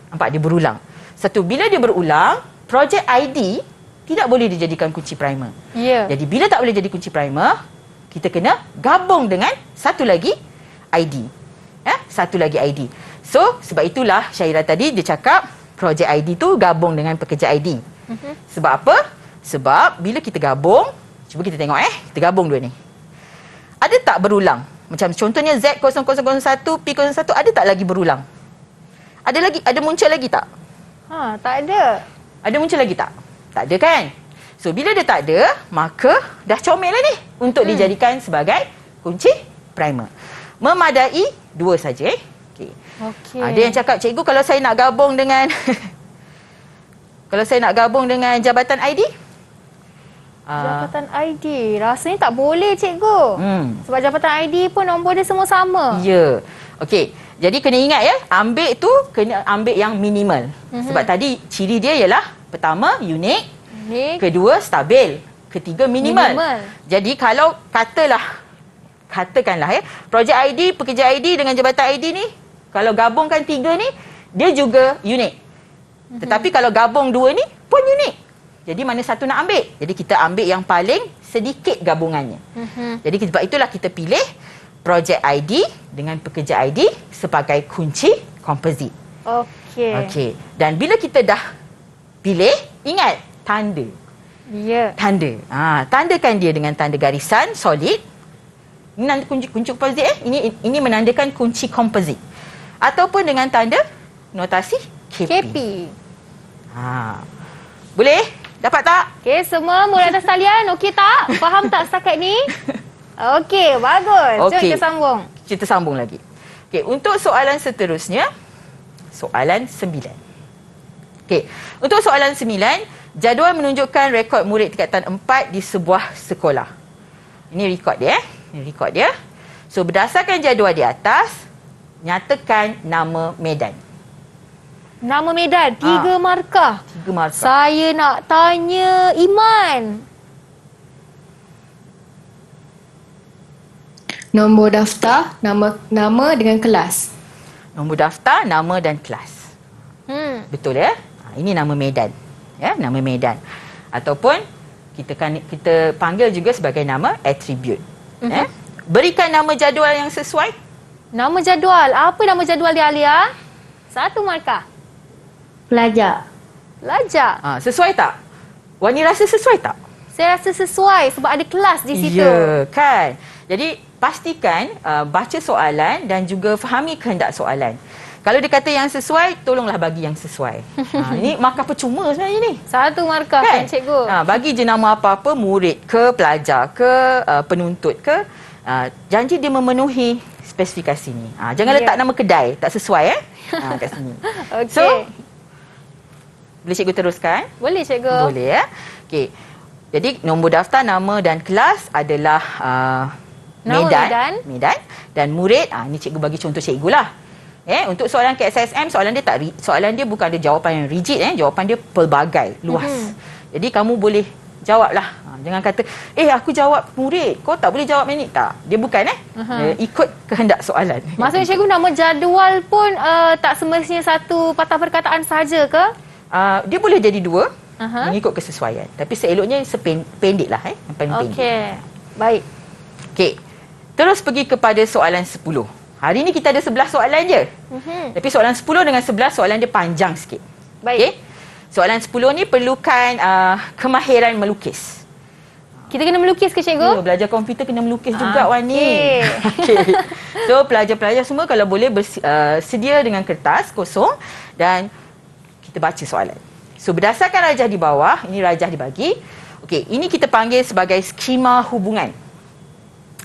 Nampak dia berulang. Satu, bila dia berulang, projek ID tidak boleh dijadikan kunci primer. Ya. Jadi bila tak boleh jadi kunci primer, kita kena gabung dengan satu lagi ID. Satu lagi ID. So, sebab itulah Syairah tadi dia cakap projek ID tu gabung dengan pekerja ID. Sebab apa? Sebab bila kita gabung, cuba kita tengok kita gabung dua ni. Ada tak berulang? Macam contohnya Z0001, P01 ada tak lagi berulang? Ada muncul lagi tak? Tak ada. Ada muncul lagi tak? Tak ada kan? So, bila dia tak ada, maka dah comel lah ni untuk dijadikan sebagai kunci primer. Memadai dua saja. Okay. Ada yang cakap, cikgu kalau saya nak gabung dengan kalau saya nak gabung dengan jabatan ID? Jabatan ID rasanya tak boleh cikgu. Sebab jabatan ID pun nombor dia semua sama. Ya. Okey. Jadi kena ingat ambil tu kena ambil yang minimal. Sebab tadi ciri dia ialah pertama unik, kedua stabil, ketiga minimal. Jadi kalau katakanlah projek ID, pekerja ID dengan jabatan ID ni, kalau gabungkan tiga ni, dia juga unik. Tetapi kalau gabung dua ni pun unik. Jadi mana satu nak ambil? Jadi kita ambil yang paling sedikit gabungannya. Jadi sebab itulah kita pilih projek ID dengan pekerja ID sebagai kunci komposit. Okey. Dan bila kita dah pilih, ingat tanda. Ya. Tanda. Tandakan dia dengan tanda garisan solid. Ini nanda kunci komposit ini menandakan kunci komposit. Ataupun dengan tanda notasi KP. Boleh? Dapat tak? Okey, semua murid atas talian okey tak? Faham tak setakat ni? Okey, bagus. Jom kita sambung. Kita sambung lagi. Okey, untuk soalan seterusnya, soalan 9. Okey, untuk soalan 9, jadual menunjukkan rekod murid tingkatan 4 di sebuah sekolah. Ini rekod dia. Ini rekod dia. So, berdasarkan jadual di atas, nyatakan nama medan. Nama medan, 3 markah. 3 markah. Saya nak tanya Iman. Nombor daftar, nama dengan kelas. Nombor daftar, nama dan kelas. Betul ya? Ini nama medan. Ya, nama medan. Ataupun kita panggil juga sebagai nama atribut. Berikan nama jadual yang sesuai. Nama jadual. Apa nama jadual dia, Alia? 1 markah. Pelajar. Pelajar. Sesuai tak? Wani rasa sesuai tak? Saya rasa sesuai sebab ada kelas di situ. Ya, kan? Jadi, pastikan baca soalan dan juga fahami kehendak soalan. Kalau dia kata yang sesuai, tolonglah bagi yang sesuai. Ini markah percuma sebenarnya ni. 1 markah kan cikgu? Bagi je nama apa-apa, murid ke, pelajar ke, penuntut ke. Janji dia memenuhi spesifikasi ni. Jangan letak nama kedai, tak sesuai kat sini. Okey. So, boleh cikgu teruskan? Boleh cikgu. Boleh ya. Okey. Jadi nombor daftar, nama dan kelas adalah medan dan murid. Ini cikgu bagi contoh cikgu lah. Untuk soalan KSSM, soalan dia bukan ada jawapan yang rigid, jawapan dia pelbagai, luas. Jadi kamu boleh jawablah. Jangan kata, aku jawab murid, kau tak boleh jawab minit tak? Dia bukan ikut kehendak soalan. Maksudnya cikgu, nama jadual pun tak semestinya satu patah perkataan saja ke? Dia boleh jadi 2. mengikut kesesuaian. Tapi seeloknya pendek lah yang paling pendek. Okey. Baik. Okey. Terus pergi kepada soalan 10. Hari ni kita ada 11 soalan je. Tapi soalan 10 dengan 11 soalan dia panjang sikit. Baik. Okey. Soalan 10 ni perlukan kemahiran melukis. Kita kena melukis ke cikgu? Belajar komputer kena melukis juga Wani. Okay. So pelajar-pelajar semua kalau boleh sedia dengan kertas kosong dan kita baca soalan. So berdasarkan rajah di bawah, ini rajah dibagi. Okey, ini kita panggil sebagai skema hubungan.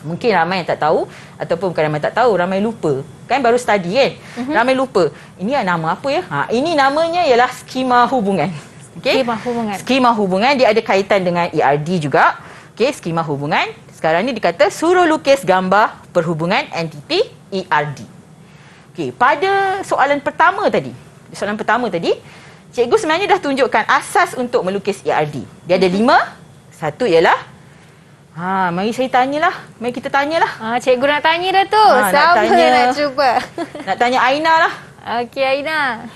Mungkin ramai yang tak tahu ataupun bukan ramai tak tahu, ramai lupa. Kan baru study kan? Ramai lupa. Ini nama apa ya? Ini namanya ialah skema hubungan. Okey. Skema hubungan. Skema hubungan dia ada kaitan dengan ERD juga. Okey, skema hubungan. Sekarang ni dikata suruh lukis gambar perhubungan entiti ERD. Okey, pada soalan pertama tadi, cikgu sebenarnya dah tunjukkan asas untuk melukis ERD. Dia ada 5. Satu ialah mari saya tanyalah. Mari kita tanyalah. Cikgu nak tanya dah tu. Siapa nak cuba? Nak tanya Aina lah. Okey, Aina.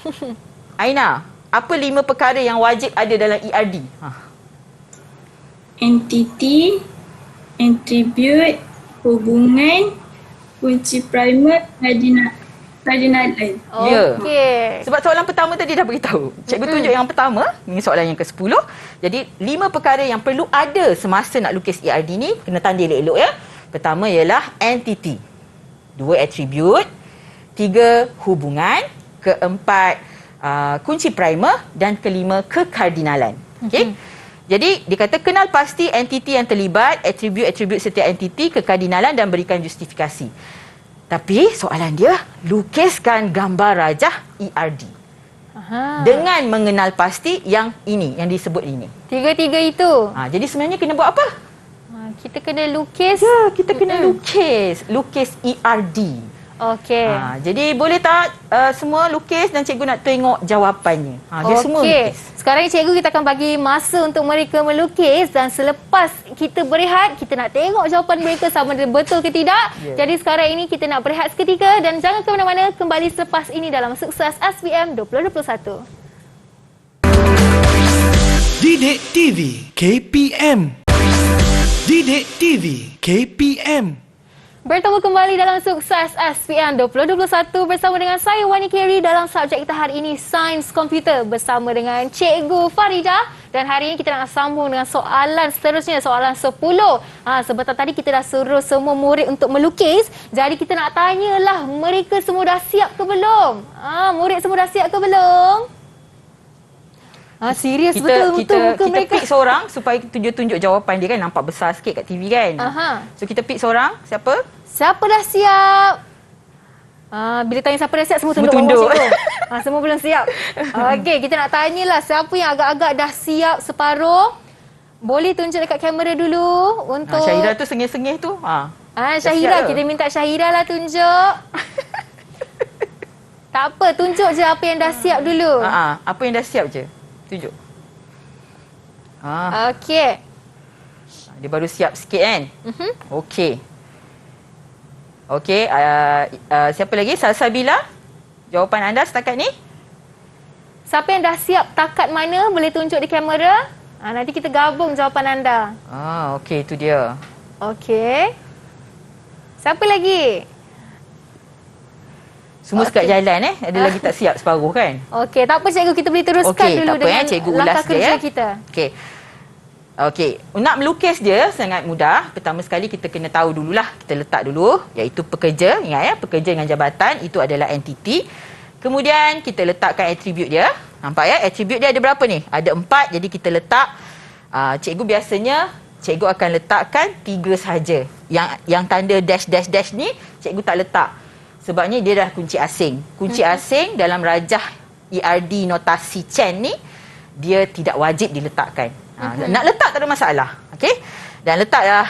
Aina, apa 5 perkara yang wajib ada dalam ERD? Entiti, attribute, hubungan, kunci primer, kardinalan. Okey. Sebab soalan pertama tadi dah beritahu. Cikgu tunjuk yang pertama, ini soalan yang ke-10. Jadi 5 perkara yang perlu ada semasa nak lukis ERD ni, kena tanda elok-elok ya. Pertama ialah entity. 2 attribute, 3 hubungan, keempat kunci primer dan kelima kekardinalan. Okey. Jadi dikata kenal pasti entiti yang terlibat, attribute setiap entiti, kekardinalan dan berikan justifikasi. Tapi soalan dia, lukiskan gambar rajah ERD. Dengan mengenal pasti yang ini, yang disebut ini. 3 itu. Jadi sebenarnya kena buat apa? Kita kena lukis. Ya, kita kena lukis ERD. Okey. Jadi boleh tak semua lukis dan cikgu nak tengok jawapannya. Dia semua lukis. Sekarang cikgu kita akan bagi masa untuk mereka melukis dan selepas kita berehat, kita nak tengok jawapan mereka sama ada betul ke tidak. Jadi sekarang ini kita nak berehat seketika dan jangan ke mana-mana, kembali selepas ini dalam Sukses SPM 2021. Didik TV KPM. Didik TV KPM. Bertemu kembali dalam Sukses SPM 2021 bersama dengan saya Wani Kerry dalam subjek kita hari ini Sains Komputer bersama dengan Cikgu Farida, dan hari ini kita nak sambung dengan soalan seterusnya, soalan 10. Sebentar tadi kita dah suruh semua murid untuk melukis, jadi kita nak tanyalah mereka semua dah siap ke belum? Murid semua dah siap ke belum? Serius betul muka mereka. Kita pick seorang supaya kita tunjuk jawapan dia kan nampak besar sikit kat TV kan. So kita pick seorang, siapa? Siapa dah siap? Bila tanya siapa dah siap, semua tunduk. Semua belum siap. Okey, kita nak tanyalah siapa yang agak-agak dah siap separuh. Boleh tunjuk dekat kamera dulu untuk Syahira tu sengih-sengih tu. Syahira, kita minta Syahira lah tunjuk. Tak apa, tunjuk je apa yang dah siap dulu. Apa yang dah siap je. Tunjuk. Okey. Dia baru siap sikit kan? Okey. Okey, siapa lagi? Salsabila? Jawapan anda setakat ni? Siapa yang dah siap takat mana boleh tunjuk di kamera. Nanti kita gabung jawapan anda. Okey, itu dia. Okey. Siapa lagi? Semua sekat jalan Ada lagi tak siap separuh kan? Okey, tak apa cikgu, kita boleh teruskan dulu dengan cikgu ulas langkah kerja kita. Okey, nak melukis dia sangat mudah. Pertama sekali kita kena tahu dululah, kita letak dulu iaitu pekerja. Ingat ya, pekerja dengan jabatan itu adalah entiti. Kemudian kita letakkan atribut dia. Nampak ya, atribut dia ada berapa ni? Ada 4, jadi kita letak cikgu biasanya cikgu akan letakkan 3 saja. Yang tanda dash ni cikgu tak letak. Sebabnya dia dah kunci asing. Kunci asing dalam rajah ERD notasi Chen ni, dia tidak wajib diletakkan. Nak letak tak ada masalah. Okey? Dan letaklah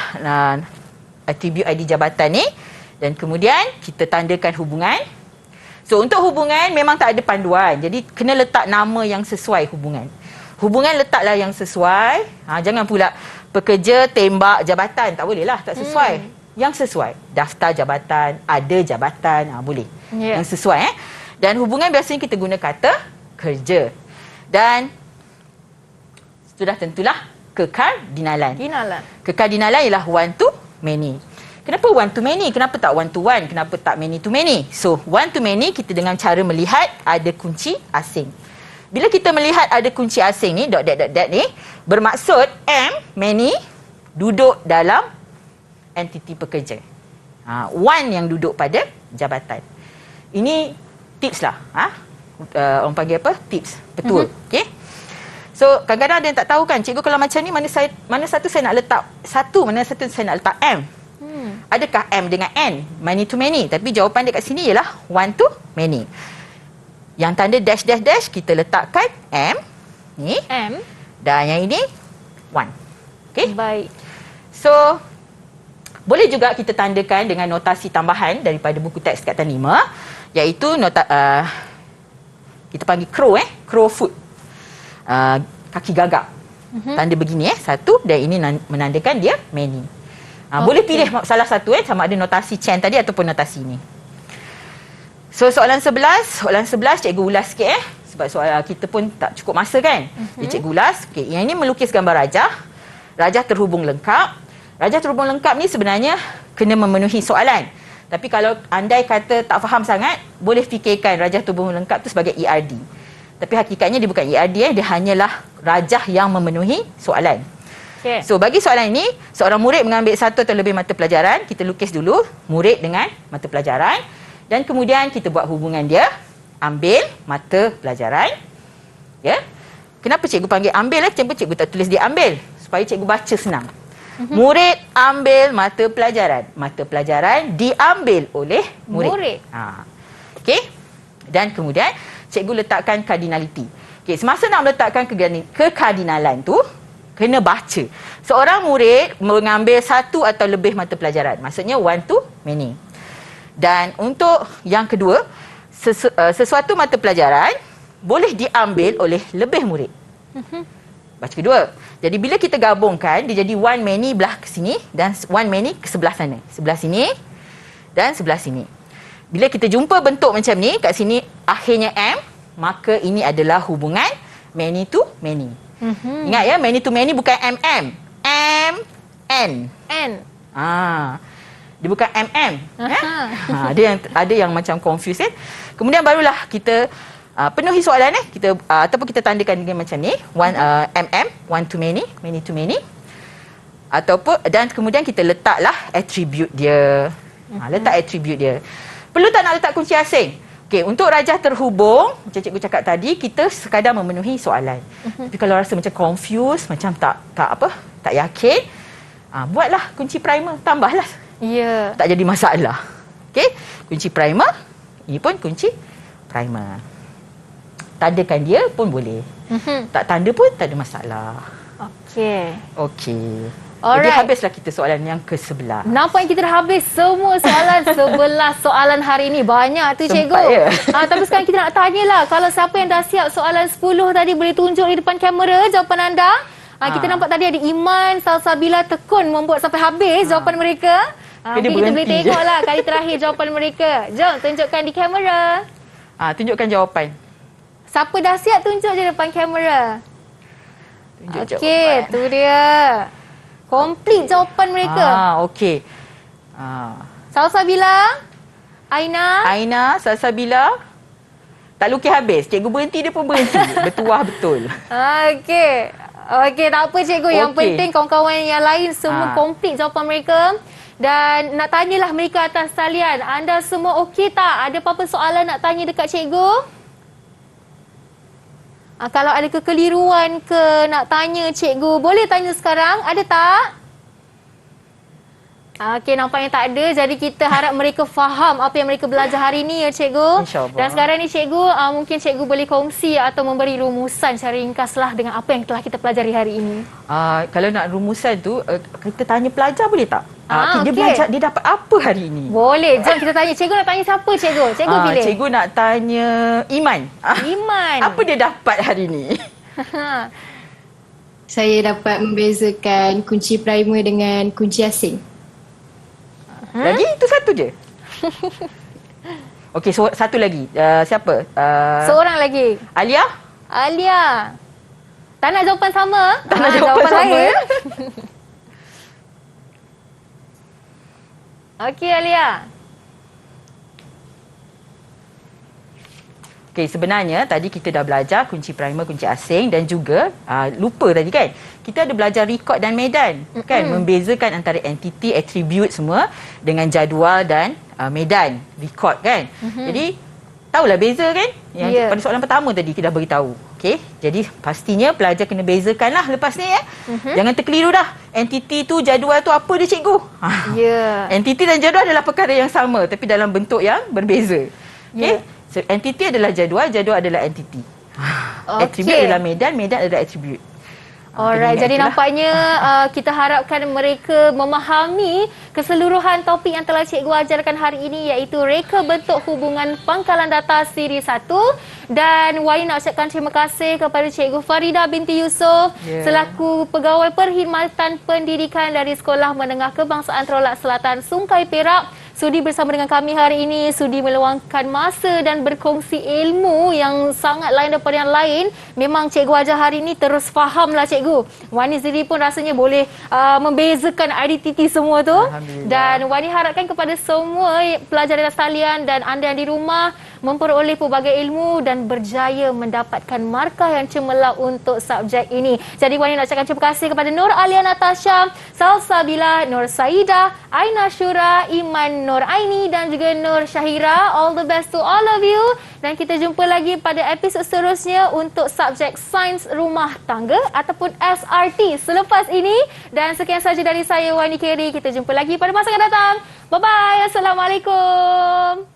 atribut ID jabatan ni. Dan kemudian kita tandakan hubungan. So untuk hubungan memang tak ada panduan. Jadi kena letak nama yang sesuai hubungan. Hubungan letaklah yang sesuai. Jangan pula pekerja tembak jabatan. Tak boleh lah, tak sesuai. Yang sesuai, daftar jabatan, ada jabatan, boleh. Yang sesuai. Dan hubungan biasanya kita guna kata kerja. Dan sudah tentulah kekardinalan. Kekardinalan ialah one to many. Kenapa one to many? Kenapa tak one to one? Kenapa tak many to many? So, one to many kita dengan cara melihat ada kunci asing. Bila kita melihat ada kunci asing ni, dot ni, bermaksud many, duduk dalam entiti pekerja. One yang duduk pada jabatan. Ini tips lah. Orang panggil apa? Tips. Betul. Okay? So, kadang-kadang ada yang tak tahu kan, cikgu kalau macam ni, mana satu saya nak letak M. Adakah M dengan N? Many to many. Tapi jawapan dia kat sini ialah one to many. Yang tanda dash, kita letakkan M. Ni. M. Dan yang ini, one. Okay? Baik. So, boleh juga kita tandakan dengan notasi tambahan daripada buku teks tingkatan 5. Iaitu, kita panggil crow. Crow foot. Kaki gagak. Tanda begini. Satu. Dan ini menandakan dia many. Boleh pilih salah satu sama ada notasi Chen tadi ataupun notasi ini. So soalan 11 cikgu ulas sikit sebab soalan kita pun tak cukup masa kan. Cikgu ulas. Okey, yang ini melukis gambar rajah. Rajah terhubung lengkap. Rajah terhubung lengkap ni sebenarnya kena memenuhi soalan. Tapi kalau andai kata tak faham sangat, boleh fikirkan rajah terhubung lengkap tu sebagai ERD. Tapi hakikatnya dia bukan ERD dia hanyalah rajah yang memenuhi soalan. Okay. So, bagi soalan ini, seorang murid mengambil satu atau lebih mata pelajaran. Kita lukis dulu murid dengan mata pelajaran. Dan kemudian kita buat hubungan dia. Ambil mata pelajaran. Ya. Kenapa cikgu panggil ambil? Kenapa cikgu tak tulis dia ambil? Supaya cikgu baca senang. Murid ambil mata pelajaran. Mata pelajaran diambil oleh murid. Okey. Dan kemudian, cikgu letakkan cardinality. Okey, semasa nak meletakkan kekardinalan tu, kena baca. Seorang murid mengambil satu atau lebih mata pelajaran. Maksudnya one to many. Dan untuk yang kedua, sesuatu mata pelajaran boleh diambil oleh lebih murid. Baca kedua. Jadi bila kita gabungkan, dia jadi one many belah ke sini dan one many ke sebelah sana. Sebelah sini dan sebelah sini. Bila kita jumpa bentuk macam ni, kat sini akhirnya M, maka ini adalah hubungan many to many. Ingat ya, many to many bukan MM. N. Dia bukan MM. Ada yang macam confused kan. Kemudian barulah kita penuhi soalan kita ataupun kita tandakan dengan macam ni, one one to many to many. Ataupun dan kemudian kita letaklah attribute dia. Letak attribute dia. Perlu tak nak letak kunci asing? Okey, untuk rajah terhubung, macam cikgu cakap tadi, kita sekadar memenuhi soalan. Tapi kalau rasa macam confused, macam tak yakin, buatlah kunci primer, tambahlah. Ya. Tak jadi masalah. Okey, kunci primer, ini pun kunci primer. Tandakan dia pun boleh. Tak tanda pun tak ada masalah. Okey. Jadi habislah kita soalan yang ke-11. Nampaknya kita dah habis semua soalan 11 soalan hari ini. Banyak tu cikgu. Ya? Tapi sekarang kita nak tanyalah, kalau siapa yang dah siap soalan 10 tadi boleh tunjuk di depan kamera jawapan anda. Kita nampak tadi ada Iman, Salsabila tekun membuat sampai habis jawapan mereka. Mungkin kita boleh tengoklah kali terakhir jawapan mereka. Jom tunjukkan di kamera. Tunjukkan jawapan. Siapa dah siap tunjuk je depan kamera. Tunjuk jawapan. Tu dia. Komplit jawapan mereka. Okey. Salsabila, Aina, Salsabila. Tak lukis habis. Cikgu berhenti, dia pun berhenti. Bertuah betul. Okey, tak apa cikgu. Yang penting kawan-kawan yang lain semua komplit jawapan mereka. Dan nak tanyalah mereka atas talian. Anda semua okey tak? Ada apa-apa soalan nak tanya dekat cikgu? Kalau ada kekeliruan ke nak tanya cikgu, boleh tanya sekarang. Ada tak? Okey, nampaknya tak ada. Jadi kita harap mereka faham apa yang mereka belajar hari ini ya cikgu. InsyaAllah. Dan sekarang ni cikgu, mungkin cikgu boleh kongsi atau memberi rumusan secara ringkaslah dengan apa yang telah kita pelajari hari ini. Kalau nak rumusan tu, kita tanya pelajar boleh tak? Dia okey. belajar, dia dapat apa hari ini? Boleh. Jom kita tanya. Cikgu nak tanya siapa cikgu? Cikgu pilih. Cikgu nak tanya Iman. Iman. Apa dia dapat hari ini? Saya dapat membezakan kunci primer dengan kunci asing. Lagi itu satu je. Okey, satu lagi. Siapa? Seorang lagi. Alia? Alia. Tak nak jawapan sama? Tak nak jawapan sama, lain. ya? Okey, Alia. Okey, sebenarnya tadi kita dah belajar kunci primer, kunci asing dan juga lupa tadi kan. Kita ada belajar record dan medan kan, membezakan antara entiti, attribute semua dengan jadual dan medan, record kan. Jadi tahulah beza kan? Yang pada soalan pertama tadi kita dah beritahu. Okey, jadi pastinya pelajar kena bezakanlah lepas ni ya. Jangan terkeliru dah. Entiti tu, jadual tu apa dia cikgu? Entiti dan jadual adalah perkara yang sama tapi dalam bentuk yang berbeza. Okey. So, entiti adalah jadual, jadual adalah entiti. Attribute adalah medan, medan adalah attribute. Alright, jadi nampaknya kita harapkan mereka memahami keseluruhan topik yang telah cikgu ajarkan hari ini, iaitu reka bentuk hubungan pangkalan data siri 1. Dan Wani nak ucapkan terima kasih kepada Cikgu Farida binti Yusof selaku Pegawai Perkhidmatan Pendidikan dari Sekolah Menengah Kebangsaan Teraulak Selatan Sungai Perak sudi bersama dengan kami hari ini, sudi meluangkan masa dan berkongsi ilmu yang sangat lain daripada yang lain. Memang cikgu ajar hari ini terus fahamlah cikgu. Wani sendiri pun rasanya boleh membezakan identiti semua tu. Dan Wani harapkan kepada semua pelajar dan sekalian dan anda yang di rumah memperoleh pelbagai ilmu dan berjaya mendapatkan markah yang cemerlang untuk subjek ini. Jadi Wani nak ucapkan terima kasih kepada Nur Alia Natasha, Salsabila, Nur Saida, Aina Syura, Iman Nur Aini dan juga Nur Syahira. All the best to all of you. Dan kita jumpa lagi pada episod seterusnya untuk subjek Sains Rumah Tangga ataupun SRT selepas ini. Dan sekian saja dari saya, Wani Keri. Kita jumpa lagi pada masa akan datang. Bye-bye. Assalamualaikum.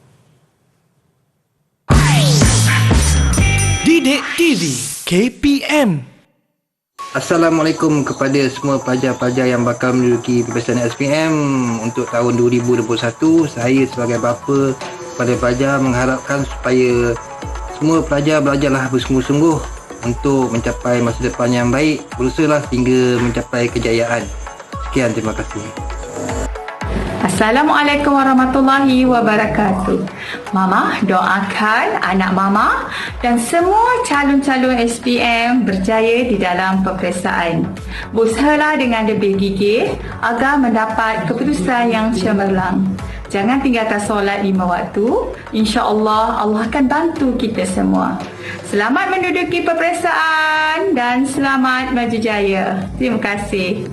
Didik TV KPM. Assalamualaikum kepada semua pelajar-pelajar yang bakal menduduki peperiksaan SPM untuk tahun 2021. Saya sebagai bapa pada pelajar mengharapkan supaya semua pelajar belajarlah bersungguh-sungguh untuk mencapai masa depan yang baik. Berusahalah hingga mencapai kejayaan. Sekian, terima kasih. Assalamualaikum warahmatullahi wabarakatuh. Mama doakan anak Mama dan semua calon-calon SPM berjaya di dalam peperiksaan. Berusahalah dengan lebih gigih agar mendapat keputusan yang cemerlang. Jangan tinggalkan solat 5 waktu. InsyaAllah Allah akan bantu kita semua. Selamat menduduki peperiksaan dan selamat maju jaya. Terima kasih.